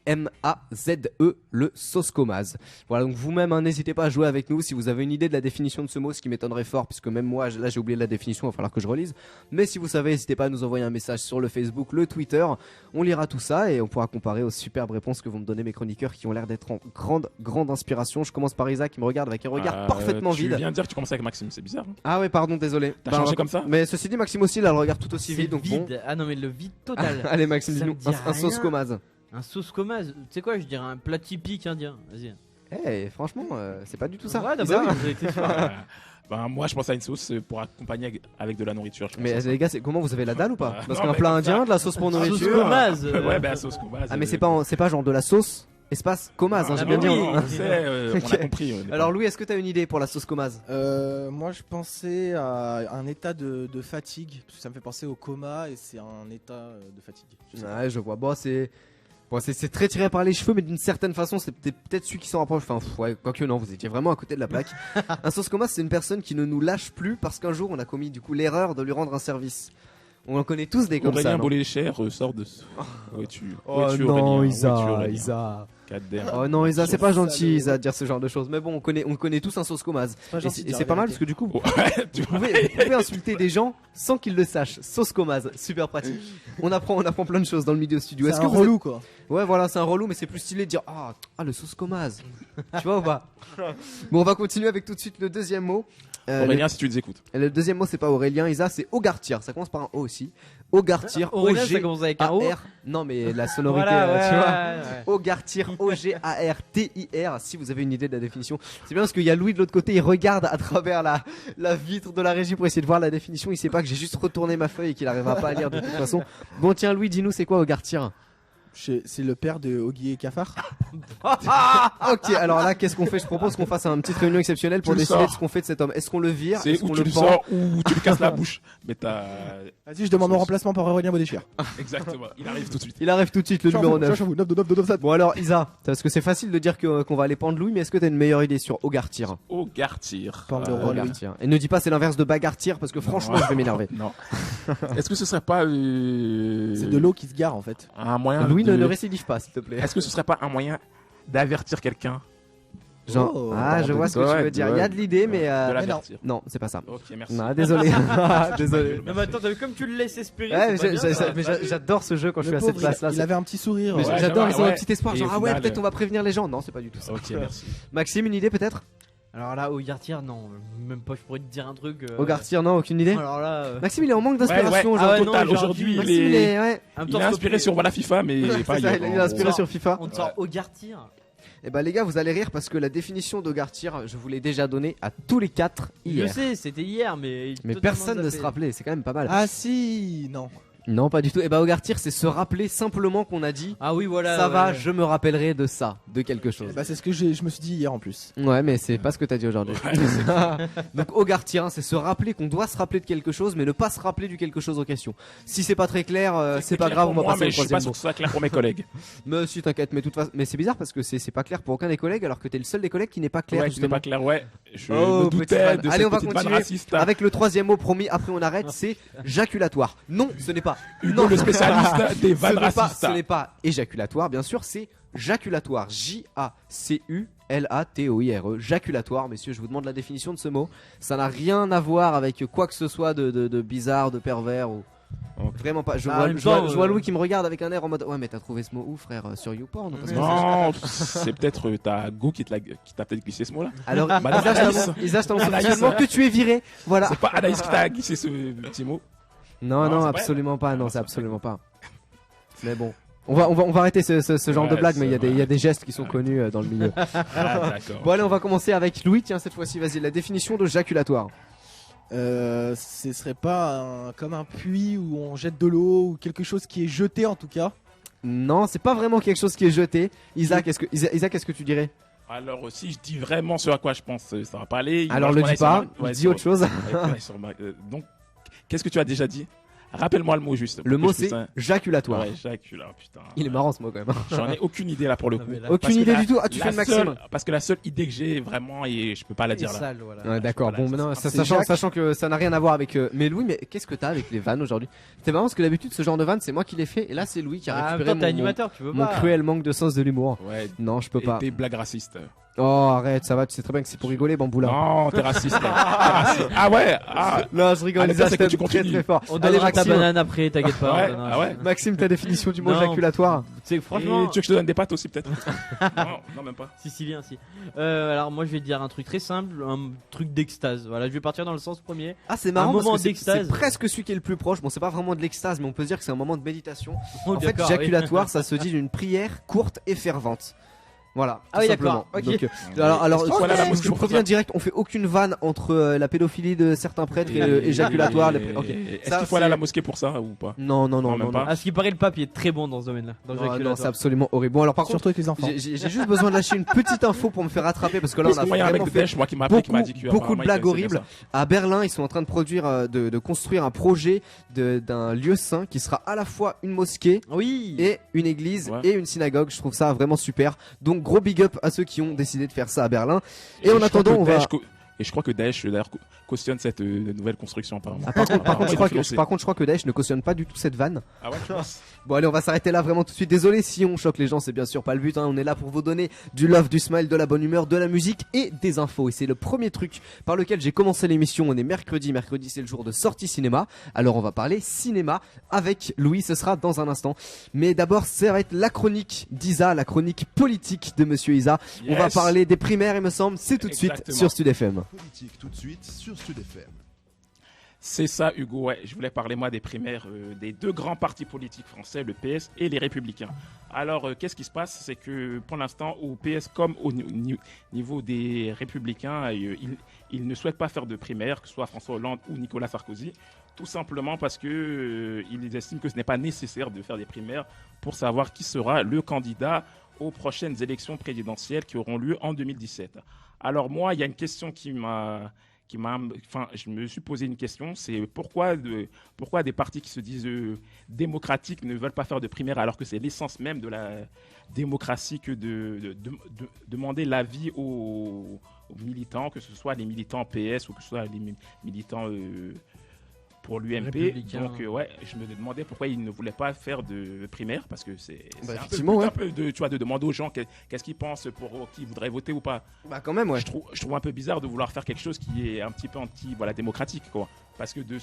S-O-S-C-O-M-A-Z-E, le sauce-comase. Voilà, donc vous-même hein, n'hésitez pas à jouer avec nous si vous avez une idée de la définition de ce mot, ce qui m'étonnerait fort puisque même moi là j'ai oublié la définition, il va falloir que je relise. Mais si vous savez, n'hésitez pas à nous envoyer un message sur le Facebook, le Twitter, on lira tout ça et on pourra comparer aux superbes réponses que vont me donner mes chroniqueurs qui ont l'air d'être en grande inspiration. Je commence par Isaac qui me regarde avec un regard parfaitement Tu vide. viens de dire que tu commençais avec Maxime, c'est bizarre. Hein. Ah ouais, pardon, désolé. T'as changé comme ça. Mais ceci dit, Maxime aussi, il a le regard tout aussi C'est vide, donc bon. vide. Ah non mais le vide total. Allez Maxime, Ça me dis-nous dit un rien. sauce-comase. Un sauce comase. Tu sais quoi, je dirais un plat typique indien. Vas-y. Eh, franchement, c'est pas du tout ça. Ouais, Isa. bah oui, j'étais sûr. Ben, moi je pense à une sauce pour accompagner avec de la nourriture. je pense. Mais les gars, comment vous avez la dalle ou pas? Parce non, qu'un mais plat comme indien, ça. de la sauce pour Sauce nourriture. comase. Ouais, ben sauce comase. Ah mais c'est pas genre de la sauce espace comase, hein, j'ai bien mais dit. oui. hein. On sait, on a compris. Alors Louis, est-ce que t'as une idée pour la sauce comase? Moi je pensais à un état de fatigue, parce que ça me fait penser au coma et c'est un état de fatigue. Je sais pas. Ouais, je vois. Bon, c'est très tiré par les cheveux, mais d'une certaine façon, c'est peut-être celui qui s'en rapproche. Enfin, ouais, quoique non, vous étiez vraiment à côté de la plaque. Un sauce comase, c'est une personne qui ne nous lâche plus parce qu'un jour, on a commis du coup l'erreur de lui rendre un service. On en connaît tous des comme ça. Aurélien non Bolécher ressort de. Où es-tu Oh Où es-tu, non, Aurélien Où Isa, es-tu, Aurélien Isa. Goddamn. Oh non, Isa, c'est pas gentil, salaud. Isa, de dire ce genre de choses. Mais bon, on connaît tous un sauce comase. pas Et gentil c'est de dire et c'est la pas mal parce vérité. que du coup, Ouais, tu vous pouvez insulter des gens sans qu'ils le sachent. Sauce comase, super pratique. On apprend plein de choses dans le milieu studio. C'est Est-ce un que vous relou quoi. Ouais, voilà, c'est un relou, mais c'est plus stylé de dire ah le sauce comase. Tu vois ou pas? Bon, on va continuer avec tout de suite le deuxième mot. Aurélien, si tu nous écoutes. Le deuxième mot, c'est pas Aurélien, Isa, c'est Ogartir. Ça commence par un O aussi. Ogartir, Aurélien, ça commence avec un O. O-G-A-R. Non, mais la sonorité, Voilà, tu vois. ouais. Ogartir, O-G-A-R-T-I-R. Si vous avez une idée de la définition, c'est bien parce qu'il y a Louis de l'autre côté, il regarde à travers la vitre de la régie pour essayer de voir la définition. Il sait pas que j'ai juste retourné ma feuille et qu'il arrivera pas à lire de toute façon. Bon, tiens, Louis, dis-nous, c'est quoi Ogartir? C'est le père de Oggy et Cafard. Ok, alors là, qu'est-ce qu'on fait? Je propose qu'on fasse une petite réunion exceptionnelle pour Tu le décider sors. de ce qu'on fait de cet homme. Est-ce qu'on le vire? C'est Est-ce où qu'on tu le le pend? sors ou tu lui casses la bouche. Mais t'as. Vas-y, je demande mon remplacement par Aurélien Bolécher. Exactement, il arrive tout de suite. Il arrive tout de suite, le numéro 9. 9. Bon alors Isa, parce que c'est facile de dire qu'on va aller pendre Louis, mais est-ce que t'as une meilleure idée sur Ogartir? Ogartir. Parle de roi, Louis. Ogartir. Et ne dis pas c'est l'inverse de Bagartir parce que franchement je vais m'énerver. Non. Est-ce que ce serait pas. C'est de l'eau qui se gare en fait. Un moyen. Louis de... ne récidive pas s'il te plaît. Est-ce que ce serait pas un moyen d'avertir quelqu'un? Genre, Oh, je vois ce que tu veux dire. Il y a de l'idée mais De l'avertir. non, c'est pas ça. Ok, merci. Non, désolé. Désolé. Non mais attends, t'as vu comme tu le laisses espérer. Ouais, c'est pas bien, ça. mais j'adore ce jeu quand je suis Le à cette pauvre, place là. il avait un petit sourire. Mais Ouais, j'adore, ouais, ils ont un ouais. petit espoir. Et Genre au ah ouais, final, peut-être on va prévenir les gens. Non, c'est pas du tout ça. Ok, merci. Maxime, une idée peut-être? Alors là, Ogartir, non, même pas, je pourrais te dire un truc. Ogartir, non, aucune idée. Alors là, Maxime, il est en manque d'inspiration Ouais, ouais. aujourd'hui. Ah ouais, Total, non, aujourd'hui, aujourd'hui, Maxime, il est ouais. en même Il temps, est je inspiré peux- sur Voilà FIFA, mais C'est pas ça, hier. il est inspiré sur FIFA. On te sort Ogartir. Et bah les gars, vous allez rire parce que la définition d'Ogartir, je vous l'ai déjà donnée à tous les 4 Je hier. sais, c'était hier, mais. Mais totalement personne ne se zappé. rappelait, c'est quand même pas mal. Ah si, non. Non, pas du tout. Et bah, Hogartir, c'est se rappeler simplement qu'on a dit Ah oui, voilà. ça va, ouais. je me rappellerai de ça, de quelque chose. Bah, c'est ce que je me suis dit hier en plus. Ouais, mais c'est pas ce que t'as dit aujourd'hui. Donc, Hogartir, hein, c'est se rappeler qu'on doit se rappeler de quelque chose, mais ne pas se rappeler du quelque chose en question. Si c'est pas très clair, c'est pas clair grave, pour on va moi, passer mais au je suis pas troisième sûr mot. que ce soit clair pour mes collègues. Mais si, t'inquiète, mais toute façon, mais c'est bizarre parce que c'est pas clair pour aucun des collègues, alors que t'es le seul des collègues qui n'est pas clair. Ouais, c'était justement. pas clair, ouais. Je Oh, me petite doutais vanne. de Allez, on cette va petite vanne continuer raciste. avec le troisième mot promis. Après, on arrête. C'est jaculatoire. Non, ce n'est pas. Hugo, le spécialiste des vannes racistes. Ce n'est pas éjaculatoire, bien sûr, c'est jaculatoire. Jaculatoire. Jaculatoire, messieurs, je vous demande la définition de ce mot. Ça n'a rien à voir avec quoi que ce soit de bizarre, de pervers ou. Vraiment pas. Je Ah, en vois, même je vois- temps, je vois Louis qui me regarde avec un air en mode ouais, mais t'as trouvé ce mot où, frère, sur YouPorn ou parce que Non, c'est peut-être ta go qui t'a peut-être glissé ce mot-là. Alors, Madame Anaïs. Isa, je t'annonce Anaïs. officiellement que tu es viré. Voilà. C'est pas Anaïs qui t'a glissé ce petit mot. Non, Non, non, c'est absolument pas. Non, Non, c'est c'est absolument pas. Mais bon. On va arrêter ce genre Ouais, de blague, mais c'est il y a des gestes qui sont connus dans le milieu. Ah, d'accord. Bon, allez, on va commencer avec Louis. Tiens, cette fois-ci, vas-y, la définition de jaculatoire. Ce serait pas comme un puits où on jette de l'eau ou quelque chose qui est jeté en tout cas. Non, c'est pas vraiment quelque chose qui est jeté. Isaac, qu'est-ce que tu dirais? Alors, si je dis vraiment ce à quoi je pense, ça va pas aller. Alors, le dis pas, dis autre chose. Donc, qu'est-ce que tu as déjà dit? Rappelle-moi le mot juste. Le pour mot, que je c'est puisse, hein. jaculatoire. Ouais, jaculatoire, putain. Il est marrant ce mot quand même. J'en ai aucune idée là pour le coup. mais là- Aucune Parce que idée la- du tout. Ah, tu la fais le maximum. seule- Parce que la seule idée que j'ai vraiment, et je peux pas la dire là. Sale, voilà. Ouais, d'accord. Voilà, Bon, ça, maintenant, c'est sachant que ça n'a rien à voir avec. Mais Louis, mais qu'est-ce que t'as avec les vannes aujourd'hui? C'est marrant parce que d'habitude, ce genre de vannes, c'est moi qui les fais. Et là, c'est Louis qui a Ah, en même récupéré temps, t'es animateur, tu veux mon pas. cruel manque de sens de l'humour. Ouais. Non, je peux Et pas. des blagues racistes. Oh, arrête, ça va. Tu sais très bien que c'est pour rigoler, Bamboula. Non, t'es raciste. T'es raciste. Ah ouais. Ah. Non, je rigole. Allez, Isa, ça, c'est je que tu t'aime très continues. très fort. On Allez, donnera ta Maxime. banane après, t'inquiète pas. Ouais, on donnera- ah ouais. Maxime, ta définition du mot Non. jaculatoire. Tu sais que franchement, Et tu veux que je te donne des pâtes aussi peut-être? Non, même pas. sicilien, si. Alors moi, je vais te dire un truc très simple, un truc d'extase. Voilà, je vais partir dans le sens premier. Ah, c'est marrant Un parce moment que c'est d'extase. presque celui qui est le plus proche. Bon, c'est pas vraiment de l'extase, mais on peut se dire que c'est un moment de méditation. Oh, En fait, d'accord, oui. jaculatoire, ça se dit d'une prière courte et fervente. Voilà. Ah tout oui, simplement. d'accord, ok. Donc, alors, Est-ce qu'il faut aller à la mosquée je pour préviens ça? direct, on fait aucune vanne entre la pédophilie de certains prêtres et le éjaculatoire. Ok. Est-ce Ça, qu'il faut aller à c'est- la mosquée pour ça ou pas? Non, non, Non, non, même non. pas. non. À ce qui paraît, le pape il est très bon dans ce domaine-là. Dans le Non, non, jaculatoire. c'est absolument horrible. Bon, alors par contre, Surtout avec les enfants. j'ai juste besoin de lâcher une petite info pour me faire rattraper parce que là, on Parce a que moi, il y a un vraiment mec de fait Daesh, moi, qui m'a appelé, qui m'a dit que beaucoup de apparemment, il blagues connaissait bien horribles. À Berlin, ils sont en train de produire, de construire un projet d'un lieu saint qui sera à la fois une mosquée Oui. et une église Ouais. et une synagogue. Je trouve ça vraiment super. Donc gros big up à ceux qui ont décidé de faire ça à Berlin. ça. Et en je crois attendant, que on va. Daesh et je crois que Daesh d'ailleurs cautionne cette nouvelle construction apparemment. Ah, par contre, Apparemment, je il crois est financé. je crois que Daesh ne cautionne pas du tout cette vanne. Ah ouais, je pense. Bon, allez, on va s'arrêter là vraiment tout de suite. Désolé si on choque les gens, c'est bien sûr pas le but. Hein. On est là pour vous donner du love, du smile, de la bonne humeur, de la musique et des infos. Et c'est le premier truc par lequel j'ai commencé l'émission. On est mercredi. Mercredi, c'est le jour de sortie cinéma. Alors, on va parler cinéma avec Louis. Ce sera dans un instant. Mais d'abord, ça va être la chronique d'Isa, la chronique politique de Monsieur Isa. On va Yes. parler des primaires, il me semble. C'est tout de suite Exactement. sur Stud FM. Politique tout de suite sur Sud FM. C'est ça, Hugo. Ouais, je voulais parler moi des primaires des deux grands partis politiques français, le PS et les Républicains. Alors, qu'est-ce qui se passe? C'est que pour l'instant, au PS comme au niveau des Républicains, ils ne souhaitent pas faire de primaires, que ce soit François Hollande ou Nicolas Sarkozy, tout simplement parce que ils estiment que ce n'est pas nécessaire de faire des primaires pour savoir qui sera le candidat aux prochaines élections présidentielles qui auront lieu en 2017. Alors moi, il y a une question je me suis posé une question, c'est pourquoi des partis qui se disent démocratiques ne veulent pas faire de primaire alors que c'est l'essence même de la démocratie que de demander l'avis aux militants, que ce soit les militants PS ou que ce soit les militants pour l'UMP. Républicains. Donc ouais, je me demandais pourquoi ils ne voulaient pas faire de primaire parce que c'est un peu le effectivement, but, ouais. un peu de demander aux gens qu'est-ce qu'ils pensent pour qui ils voudraient voter ou pas. Bah, quand même, ouais. Je trouve un peu bizarre de vouloir faire quelque chose qui est un petit peu démocratique quoi, parce que de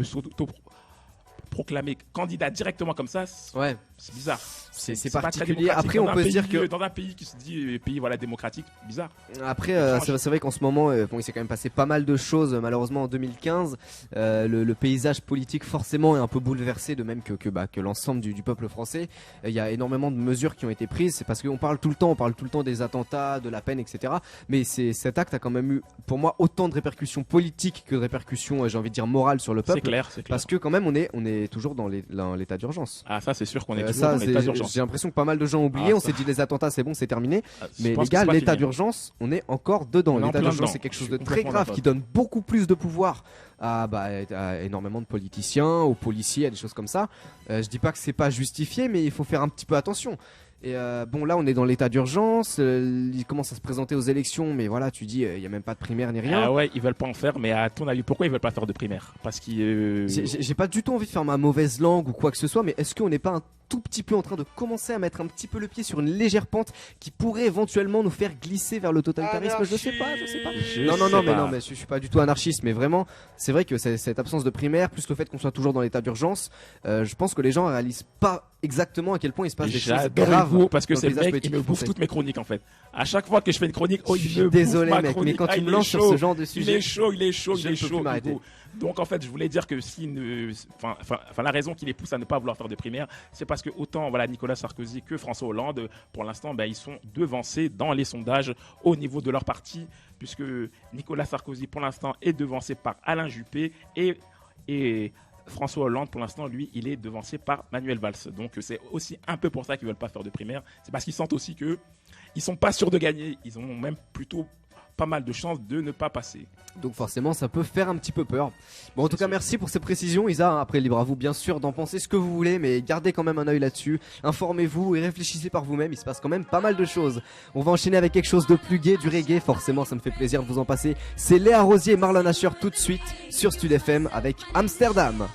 s'auto-proclamer candidat directement comme ça, Ouais. c'est bizarre. C'est pas très particulier. démocratique Après, dans on un peut se pays- dire que. dans un pays qui se dit pays démocratique, bizarre. Après, c'est vrai qu'en ce moment, bon, il s'est quand même passé pas mal de choses. Malheureusement, en 2015, le paysage politique forcément est un peu bouleversé, de même que l'ensemble du peuple français. Il y a énormément de mesures qui ont été prises. C'est parce qu'on parle tout le temps des attentats, de la peine, etc. Mais cet acte a quand même eu, pour moi, autant de répercussions politiques que de répercussions, j'ai envie de dire morales sur le C'est peuple. clair, c'est clair. Parce que quand même, on est est toujours dans l'état d'urgence. Ah, ça, c'est sûr qu'on est toujours Ça, dans l'état d'urgence. j'ai l'impression que pas mal de gens ont oublié. Ah, On ça. s'est dit les attentats, c'est bon, c'est terminé. Je Mais pense les que gars, c'est pas l'état fini. d'urgence, on est encore dedans. On est en L'état plein d'urgence, dedans. c'est quelque Je chose suis de très complètement grave d'accord. qui donne beaucoup plus de pouvoir à énormément de politiciens, aux policiers, à des choses comme ça. Je dis pas que c'est pas justifié, mais il faut faire un petit peu attention. Et bon, là, on est dans l'état d'urgence. Il commence à se présenter aux élections, mais voilà, tu dis, il y a même pas de primaire ni rien. Ah ouais, ils veulent pas en faire, mais à ton avis, pourquoi ils veulent pas faire de primaire? Parce qu'ils. J'ai pas du tout envie de faire ma mauvaise langue ou quoi que ce soit, mais est-ce qu'on n'est pas un tout petit peu en train de commencer à mettre un petit peu le pied sur une légère pente qui pourrait éventuellement nous faire glisser vers le totalitarisme? Je sais pas. Non, mais je suis pas du tout anarchiste, mais vraiment, c'est vrai que cette absence de primaire, plus le fait qu'on soit toujours dans l'état d'urgence, je pense que les gens réalisent pas exactement à quel point il se passe des choses J'adore graves. Hugo parce que dans c'est le le paysage mec qui politique me bouffe français. toutes mes chroniques en fait. À chaque fois que je fais une chronique, Je il suis me bouffe désolé, ma mec, mais chronique. quand tu il me est lances sur chaud. ce genre de Il sujet, est chaud, il est chaud, je il ne est peux plus chaud, m'arrêter. Hugo. Donc en fait, je voulais dire que la raison qui les pousse à ne pas vouloir faire de primaire, c'est parce que autant voilà Nicolas Sarkozy que François Hollande, pour l'instant, ils sont devancés dans les sondages au niveau de leur parti, puisque Nicolas Sarkozy pour l'instant est devancé par Alain Juppé et François Hollande, pour l'instant, lui, il est devancé par Manuel Valls. Donc c'est aussi un peu pour ça qu'ils veulent pas faire de primaire. C'est parce qu'ils sentent aussi que ils sont pas sûrs de gagner. Ils ont même plutôt pas mal de chances de ne pas passer. Donc forcément ça peut faire un petit peu peur. Bon, en tout cas sûr. merci pour ces précisions Isa. Après libre à vous bien sûr d'en penser ce que vous voulez, mais gardez quand même un œil là-dessus. Informez-vous et réfléchissez par vous-même, il se passe quand même pas mal de choses. On va enchaîner avec quelque chose de plus gai, du reggae. Forcément ça me fait plaisir de vous en passer. C'est Léa Rosier et Marlon Asher tout de suite sur Stud FM avec Amsterdam.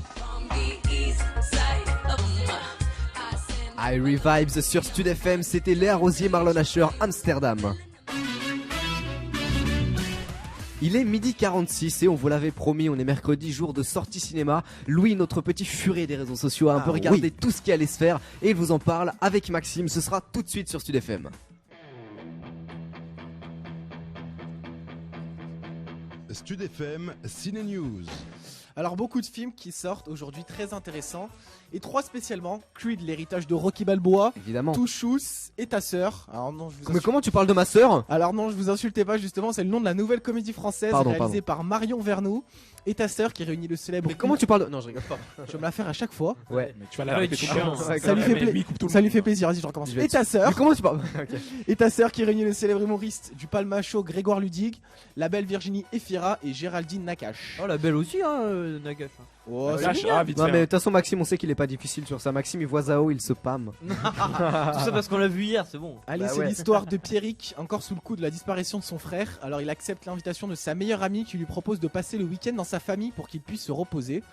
I Revibes sur Stud FM, c'était Léa Rosier, Marlon Asher, Amsterdam. Il est 12h46 et on vous l'avait promis, on est mercredi, jour de sortie cinéma. Louis, notre petit furet des réseaux sociaux, a un peu regardé tout ce qui allait se faire et il vous en parle avec Maxime. Ce sera tout de suite sur Stud FM. Stud FM Ciné News. Alors beaucoup de films qui sortent aujourd'hui très intéressants. Et 3 spécialement, Creed, l'héritage de Rocky Balboa, Évidemment. Touchous et ta sœur. Alors non, je vous Mais insulte... comment tu parles de ma sœur? Alors non, je vous insultais pas justement, c'est le nom de la nouvelle comédie française réalisée par Marion Vernou et ta sœur qui réunit le célèbre... Mais comment tu parles de... Non, je rigole pas. Je vais me la faire à chaque fois. Ouais. Mais tu vas la répéter tout le temps. Ça lui fait plaisir. Ça lui fait plaisir, vas-y je recommence. Je vais Et ta sœur, Mais comment tu parles? Ok. et ta sœur qui réunit le célèbre humoriste du Palma Show Grégoire Ludig, la belle Virginie Efira et Géraldine Nakache. Oh la belle aussi hein, Nagash. Oh, c'est Lâche, mignon. vite Non fait, mais de hein. toute façon Maxime on sait qu'il est pas difficile sur ça. Maxime il voit Zao, il se pâme. Tout ça parce qu'on l'a vu hier, c'est bon. Allez, Bah c'est ouais. l'histoire de Pierrick, encore sous le coup de la disparition de son frère. Alors il accepte l'invitation de sa meilleure amie qui lui propose de passer le week-end dans sa famille pour qu'il puisse se reposer.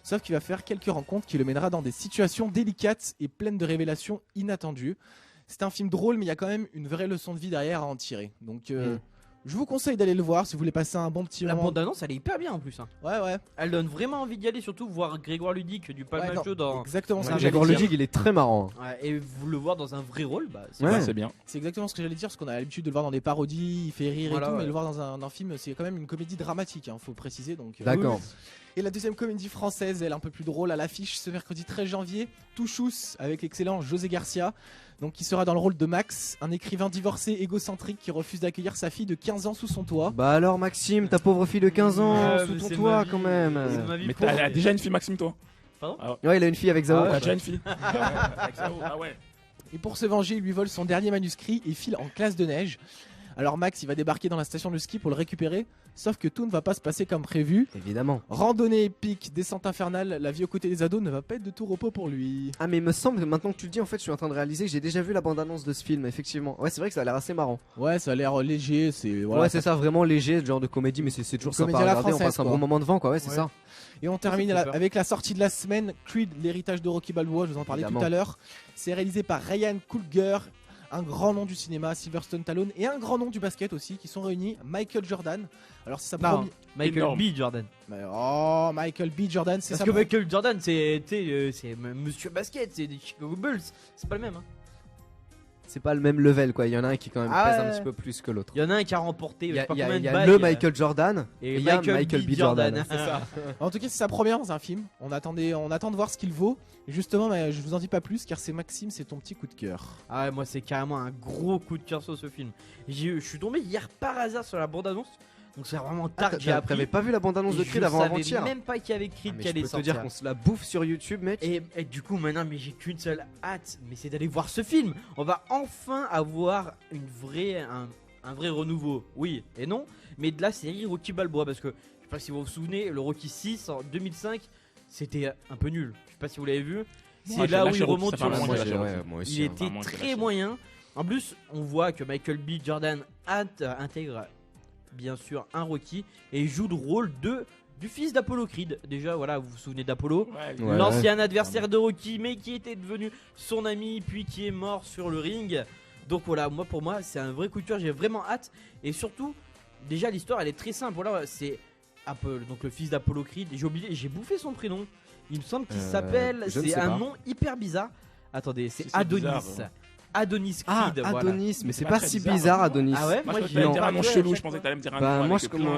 Sauf qu'il va faire quelques rencontres qui le mènera dans des situations délicates et pleines de révélations inattendues. C'est un film drôle mais il y a quand même une vraie leçon de vie derrière à en tirer. Donc je vous conseille d'aller le voir si vous voulez passer un bon petit La moment. bande-annonce elle est hyper bien en plus. Hein. Ouais. Elle donne vraiment envie d'y aller, surtout voir Grégoire Ludig du Palma Ouais, non, Show dans... Exactement ce Ouais, que j'allais Grégoire dire. Ludig il est très marrant. Ouais, et vous le voir dans un vrai rôle, bah c'est Ouais. Ouais, c'est bien. C'est exactement ce que j'allais dire, parce qu'on a l'habitude de le voir dans des parodies, il fait rire Voilà, et tout, ouais. mais le voir dans un film, c'est quand même une comédie dramatique, faut préciser. Donc, D'accord. Et la deuxième comédie française, elle un peu plus drôle, à l'affiche ce mercredi 13 janvier, Touchous, avec l'excellent José Garcia, donc qui sera dans le rôle de Max, un écrivain divorcé égocentrique qui refuse d'accueillir sa fille de 15 ans sous son toit. Bah alors Maxime, ta pauvre fille de 15 ans Ouais, sous mais ton c'est toit ma vie. quand même. C'est ma vie Mais pour- t'as déjà une fille, Maxime, toi? Ouais il a une fille avec Zao. Ah ouais, T'as déjà une fille? Avec Zao, ah ouais. Et pour se venger, il lui vole son dernier manuscrit et file en classe de neige. Alors Max, il va débarquer dans la station de ski pour le récupérer, sauf que tout ne va pas se passer comme prévu. Évidemment. Randonnée épique, descente infernale, la vie aux côtés des ados ne va pas être de tout repos pour lui. Ah mais il me semble que maintenant que tu le dis en fait je suis en train de réaliser que j'ai déjà vu la bande-annonce de ce film effectivement. Ouais c'est vrai que ça a l'air assez marrant. Ouais, ça a l'air léger, c'est voilà. Ouais c'est ça vraiment léger, ce genre de comédie mais c'est toujours sympa à Comédie à la regarder, on française, passe un quoi. bon moment devant quoi, ouais c'est Ouais. ça. Et on termine ça fait peur. avec la sortie de la semaine, Creed, l'héritage de Rocky Balboa, je vous en parlais Évidemment. tout à l'heure. C'est réalisé par Ryan Coogler, un grand nom du cinéma, Sylvester Stallone, et un grand nom du basket aussi, qui sont réunis, Michael Jordan. Alors c'est sa Non, première... Michael Énorme. B. Jordan. Oh, Michael B. Jordan, c'est Parce sa que pre- Michael Jordan, c'est Monsieur Basket, c'est des Chicago Bulls. C'est pas le même. Hein. C'est pas le même level quoi, il y en a un qui quand même Ah pèse un ouais. petit peu plus que l'autre. Il y en a un qui a remporté. Il je y sais a, pas il y a- combien il de y a bagues, le Michael Jordan et il y a Michael B. B. Jordan. Jordan. C'est ça. En tout cas, c'est sa première dans un film. On attend de voir ce qu'il vaut. Et justement, mais je vous en dis pas plus, car c'est Maxime, c'est ton petit coup de cœur. Ah ouais, moi c'est carrément un gros coup de cœur sur ce film. Je suis tombé hier par hasard sur la bande-annonce. Donc c'est vraiment Ah, tard que j'ai appris. t'avais pas vu la bande-annonce de Et Creed je avant savais avant-hier? même pas qu'il y avait Creed Ah, mais qui je allait peux te sortir. dire qu'on se la bouffe sur YouTube, mec. Et du coup maintenant mais j'ai qu'une seule hâte, mais c'est d'aller voir ce film. On va enfin avoir un vrai renouveau, oui et non, mais de la série Rocky Balboa, parce que je sais pas si vous vous souvenez, le Rocky 6 en 2005 c'était un peu nul. Je sais pas si vous l'avez vu. C'est Moi, j'ai là où lâché il Rocky, remonte ça sur fait un la moment que scène. j'ai lâché Rocky. moi aussi. Il hein. était vraiment, j'ai très lâché. moyen. En plus, on voit que Michael B. Jordan intègre bien sûr un Rocky et il joue le rôle du fils d'Apollo Creed. Déjà, voilà, vous vous souvenez d'Apollo, Ouais. l'ancien adversaire de Rocky, mais qui était devenu son ami, puis qui est mort sur le ring. Donc voilà, pour moi, c'est un vrai coup de cœur. J'ai vraiment hâte. Et surtout, déjà, l'histoire, elle est très simple. Voilà, c'est Apollo, donc le fils d'Apollo Creed. J'ai bouffé son prénom. Il me semble qu'il s'appelle. je ne C'est sais un pas. nom hyper bizarre. Attendez, c'est Si, c'est Adonis. bizarre, Adonis Ah, Creed. voilà. Adonis, mais Mais c'est c'est pas pas très si bizarre, bizarre, hein. Adonis. Ah ouais, Moi, moi je j'ai pensais que t'allais me dire un non. nom chelou, je pensais que t'allais me dire un Bah nom moi avec je plein non,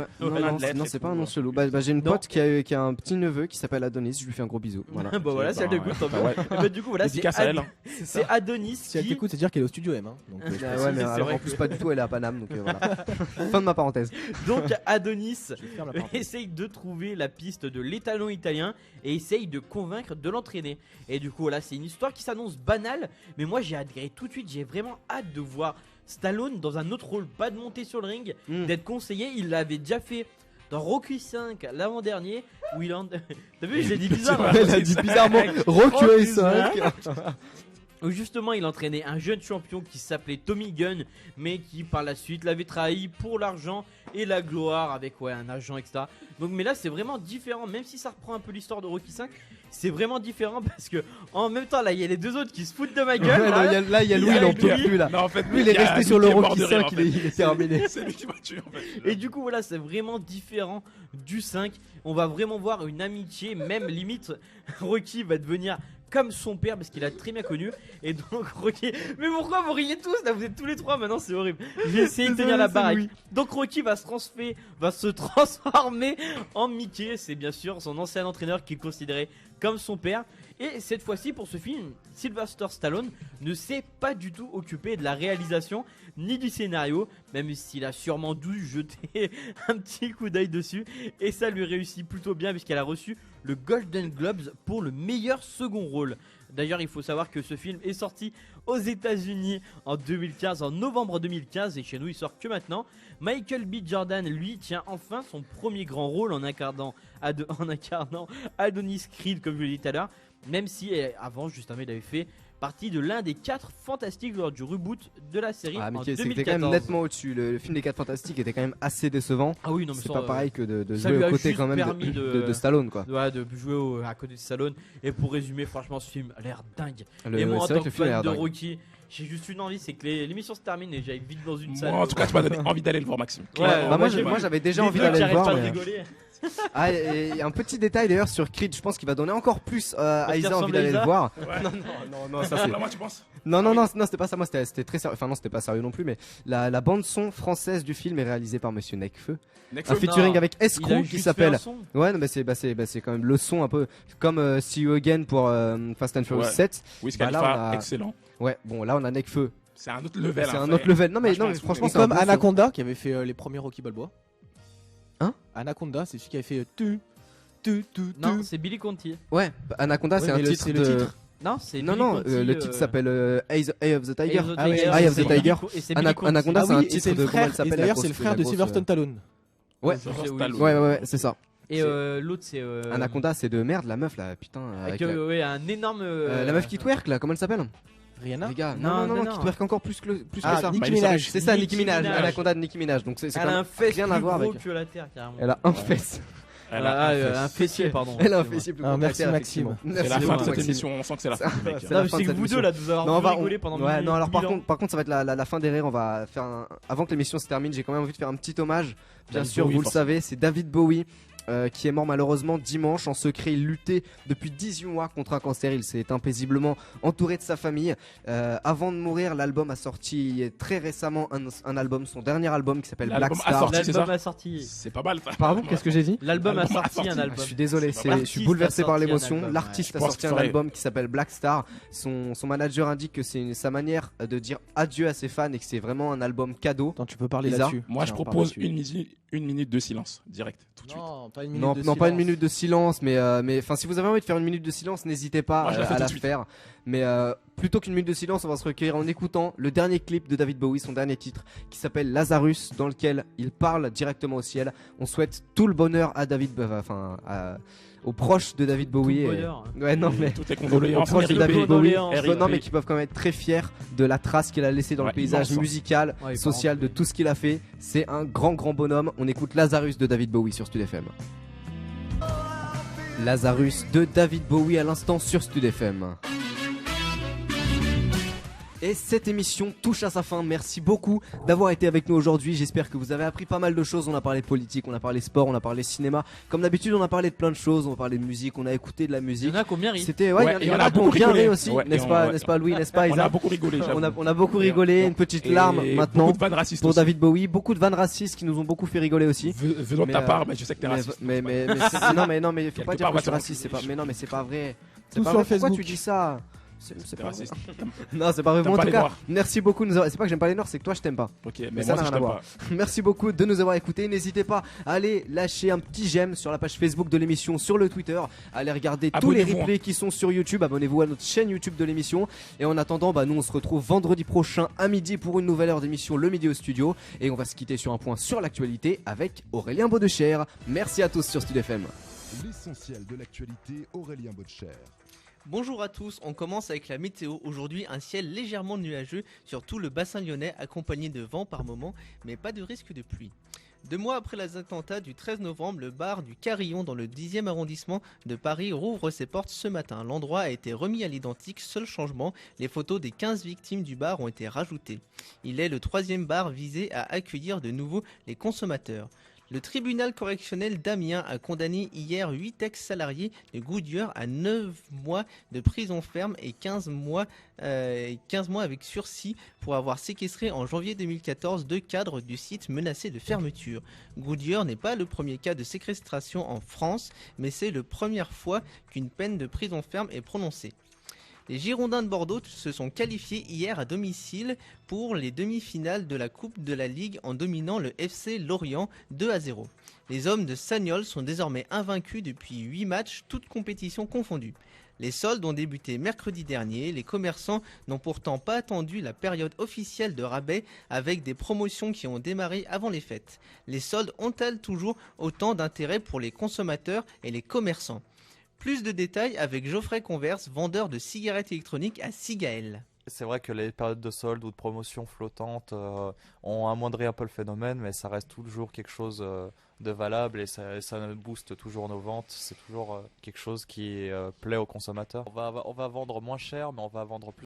de lettres non et c'est tout, pas un nom quoi. chelou. Bah j'ai une Non. pote qui a un petit neveu qui s'appelle Adonis, je lui fais un gros bisou. Voilà. Bah voilà, c'est elle de goût, tant mieux. Ouais. Bah, du coup, voilà, c'est Dédicace à elle, hein. c'est Adonis Si elle qui. t'écoute, c'est dire qu'elle est au studio M. Hein. Donc, je Ah précise. ouais mais c'est alors vrai en que- plus pas du tout, elle est à Paname donc voilà. Fin de ma parenthèse. Donc Adonis Je ferme la parenthèse. essaye de trouver la piste de l'étalon italien et essaye de convaincre de l'entraîner. Et du coup, voilà, c'est une histoire qui s'annonce banale, mais moi j'ai adhéré tout de suite. J'ai vraiment hâte de voir Stallone dans un autre rôle, pas de monter sur le ring, Mm. d'être conseillé. Il l'avait déjà fait dans Rocky 5 l'avant-dernier où il en. T'as vu, j'ai dit bizarre. hein. Elle a dit bizarrement Rocky Rocky 5. Où justement il entraînait un jeune champion qui s'appelait Tommy Gunn, mais qui par la suite l'avait trahi pour l'argent et la gloire avec un agent etc. Donc mais là c'est vraiment différent, même si ça reprend un peu l'histoire de Rocky 5, c'est vraiment différent parce que en même temps là il y a les deux autres qui se foutent de ma gueule. Là il y a Louis, il en peut Louis. plus là. Non, en fait, Lui il est y a resté Louis sur le qui est mort Rocky de rire, 5, en il fait. est terminé. C'est lui qui m'a tué en fait. Et du coup voilà c'est vraiment différent du 5. On va vraiment voir une amitié, même limite Rocky va devenir comme son père parce qu'il a très bien connu. Et donc Rocky. Mais pourquoi vous riez tous là? Vous êtes tous les trois maintenant, c'est horrible. J'ai essayé de tenir la baraque. Donc Rocky va se transformer en Mickey. C'est bien sûr son ancien entraîneur qui est considéré comme son père. Et cette fois-ci pour ce film, Sylvester Stallone ne s'est pas du tout occupé de la réalisation ni du scénario, même s'il a sûrement dû jeter un petit coup d'œil dessus. Et ça lui réussit plutôt bien puisqu'elle a reçu le Golden Globes pour le meilleur second rôle. D'ailleurs, il faut savoir que ce film est sorti aux États-Unis en 2015, en novembre 2015, et chez nous il sort que maintenant. Michael B. Jordan, lui, tient enfin son premier grand rôle en incarnant Adonis Creed, comme je l'ai dit tout à l'heure, même si avant, juste avant, il avait fait partie de l'un des 4 fantastiques lors du reboot de la série Ah en mais c'était 2014. quand même nettement au-dessus. Le film des 4 Fantastiques était quand même assez décevant. Ah oui, non, mais C'est ça, pas pareil que de ça jouer lui aux a côtés juste quand même permis de Stallone quoi. Ouais, de jouer à côté de Stallone. Et pour résumer, franchement, ce film a l'air dingue. Le- Et moi, en c'est vrai tant que que le film a fan l'air de dingue. Rocky, j'ai juste une envie, c'est que l'émission se termine et j'aille vite dans une salle. Moi, en tout cas, tu m'as donné envie d'aller le voir, Maxime. Ouais, Bah moi j'ai- j'avais déjà les envie deux d'aller qui le arrêtent voir. pas de mais- rigoler. Ah et un petit détail d'ailleurs sur Creed, je pense qu'il va donner encore plus à qu'il Isa envie ressemble à d'aller Isa. le voir. Ouais. Non ça c'est. Moi, tu penses Non, c'était pas ça, moi c'était très sérieux. Enfin, non, c'était pas sérieux non plus, mais la bande-son française du film est réalisée par monsieur Nekfeu. Un featuring Non, avec il a Escrew juste qui fait s'appelle. un son. Ouais, non, mais c'est quand même le son un peu comme See You Again pour Fast and Furious Ouais. 7. Wiz Bah, là, Khalifa, on a- excellent. Ouais, bon, là on a Nekfeu. C'est un autre level. C'est hein, un ça. autre level. Non, mais Franchement, franchement, Et c'est un comme bon son. Anaconda qui avait fait les premiers Rocky Balboa. Hein Anaconda, c'est celui qui avait fait Non, c'est Billy Conti. Ouais, Anaconda, Ouais, c'est un mais titre c'est de. le titre. Non, c'est Non, Billy non, Conti, le titre s'appelle Eye of the Tiger. Ah oui, Eye of the c'est Tiger. Billy Co- et c'est Billy Conti. Anaconda, c'est un et titre c'est de le comment elle frère. s'appelle, Et la d'ailleurs, grosse- c'est le frère la de grosse, Sylvester Stallone. Ouais, Stallone. ouais, c'est ça. Et l'autre, c'est. Anaconda, c'est de merde, la meuf là, putain. Avec avec, ouais, un énorme. la meuf qui twerk là, comment elle s'appelle? Rihanna. Les gars, Non, non, non. qui twerk encore plus que Ah, ça. Nicki Miley Minaj. C'est ça, Nicki Nicki Minaj, Minaj. Anaconda de Nicki Minaj. Donc c'est Elle quand a un même fesse rien plus à voir gros avec. que la terre, carrément. Elle a un fesse. Elle a un fessier, pardon. Elle a un C'est vrai. fessier plus Ah, gros que la merci, terre, Maxime. effectivement. C'est la Merci fin de beaucoup, cette Maxime. émission. On sent que c'est la fin, mec. C'est Non, la mais fin c'est de que cette vous deux émission. là, de vous Non, avoir on va- rigolé pendant Ouais, mille- non, alors par mille ans. contre, ça va être la fin des rires. On va faire avant que l'émission se termine, j'ai quand même envie de faire un petit hommage. Bien David sûr, Bowie, vous le forcément. savez, c'est David Bowie qui est mort malheureusement dimanche. En secret, il luttait depuis 18 mois contre un cancer. Il s'est éteint paisiblement entouré de sa famille. Avant de mourir, l'album a sorti très récemment un album, son dernier album qui s'appelle Black L'album a Star. sorti, c'est L'album ça a sorti. C'est pas mal ça. Pardon, qu'est-ce que j'ai dit? L'album a L'album a sorti sorti. un Je album. suis désolé, C'est pas je L'artiste suis bouleversé a par sorti un l'émotion. album, L'artiste ouais. a Je pense sorti un qu'il faudrait- album qui s'appelle Black Star. Son manager indique que c'est sa manière de dire adieu à ses fans et que c'est vraiment un album cadeau. Attends, tu peux parler Lisa là-dessus. Moi, je Tiens, on parle propose là-dessus. une minute de silence, direct, tout de suite. Non, pas une minute Non, de non, pas une silence. minute de silence, mais enfin, si vous avez envie de faire une minute de silence, n'hésitez pas Moi, je la fais à tout la de suite. faire. Mais plutôt qu'une minute de silence, on va se recueillir en écoutant le dernier clip de David Bowie, son dernier titre, qui s'appelle Lazarus, dans lequel il parle directement au ciel. On souhaite tout le bonheur à David, aux proches de David Bowie. Tout le et- bonheur. Ouais, non mais. Toutes les Aux condoléances. proches de RIP. David Bowie, Condoléances. non mais qui peuvent quand même être très fiers de la trace qu'il a laissée dans le Ouais, paysage immense. musical, Ouais, il social, part en de tout ce qu'il a fait. C'est un grand bonhomme. On écoute Lazarus de David Bowie sur Stud FM. Lazarus de David Bowie à l'instant sur Stud FM. Et cette émission touche à sa fin. Merci beaucoup d'avoir été avec nous aujourd'hui. J'espère que vous avez appris pas mal de choses. On a parlé politique, on a parlé sport, on a parlé cinéma. Comme d'habitude, on a parlé de plein de choses. On a parlé de musique, on a écouté de la Il y musique. en a combien rit. C'était Ouais, il y en a qui ont beaucoup bien rigolé. ri aussi, Ouais, n'est-ce et pas, on- n'est-ce pas Louis, n'est-ce pas On Isa a beaucoup rigolé, j'avoue. on a beaucoup rigolé, une petite larme Et maintenant Beaucoup de vannes racistes pour aussi. David Bowie, beaucoup de vannes racistes qui nous ont beaucoup fait rigoler aussi. Venant de Mais, ta part, mais je sais que t'es raciste. mais non mais faut Quelque pas dire part, que je suis va te raciste, c'est pas mais non mais c'est pas vrai. C'est Tout pas sur vrai. Pourquoi Facebook. tu dis ça? C'est T'es pas vrai. raciste. Non, c'est pas vrai. T'aimes Bon, en pas tout les cas, noirs. merci beaucoup de nous avoir. C'est pas que j'aime pas les noirs, c'est que toi je t'aime pas. Ok, Mais mais ça moi n'a aussi je rien à t'aime voir. pas. Merci beaucoup de nous avoir écoutés. N'hésitez pas à aller lâcher un petit j'aime sur la page Facebook de l'émission, sur le Twitter. Allez regarder tous les Abonnez-vous, replays qui sont sur YouTube. Abonnez-vous à notre chaîne YouTube de l'émission. Et en attendant, nous on se retrouve vendredi prochain à midi pour une nouvelle heure d'émission, le midi au studio. Et on va se quitter sur un point sur l'actualité avec Aurélien Baudecher. Merci à tous sur Stud FM. L'essentiel de l'actualité, Aurélien Baudecher. Bonjour à tous, on commence avec la météo. Aujourd'hui, un ciel légèrement nuageux sur tout le bassin lyonnais, accompagné de vent par moments, mais pas de risque de pluie. 2 mois après les attentats du 13 novembre, le bar du Carillon dans le 10e arrondissement de Paris rouvre ses portes ce matin. L'endroit a été remis à l'identique, seul changement, les photos des 15 victimes du bar ont été rajoutées. Il est le 3e bar visé à accueillir de nouveau les consommateurs. Le tribunal correctionnel d'Amiens a condamné hier 8 ex-salariés de Goodyear à 9 mois de prison ferme et 15 mois avec sursis pour avoir séquestré en janvier 2014 2 cadres du site menacés de fermeture. Goodyear n'est pas le premier cas de séquestration en France, mais c'est la première fois qu'une peine de prison ferme est prononcée. Les Girondins de Bordeaux se sont qualifiés hier à domicile pour les demi-finales de la Coupe de la Ligue en dominant le FC Lorient 2-0. Les hommes de Sagnol sont désormais invaincus depuis 8 matchs, toutes compétitions confondues. Les soldes ont débuté mercredi dernier, les commerçants n'ont pourtant pas attendu la période officielle de rabais avec des promotions qui ont démarré avant les fêtes. Les soldes ont-elles toujours autant d'intérêt pour les consommateurs et les commerçants ? Plus de détails avec Geoffrey Converse, vendeur de cigarettes électroniques à Sigaël. C'est vrai que les périodes de soldes ou de promotions flottantes ont amoindri un peu le phénomène, mais ça reste toujours quelque chose de valable et ça booste toujours nos ventes. C'est toujours quelque chose qui plaît aux consommateurs. On va vendre moins cher, mais on va vendre plus.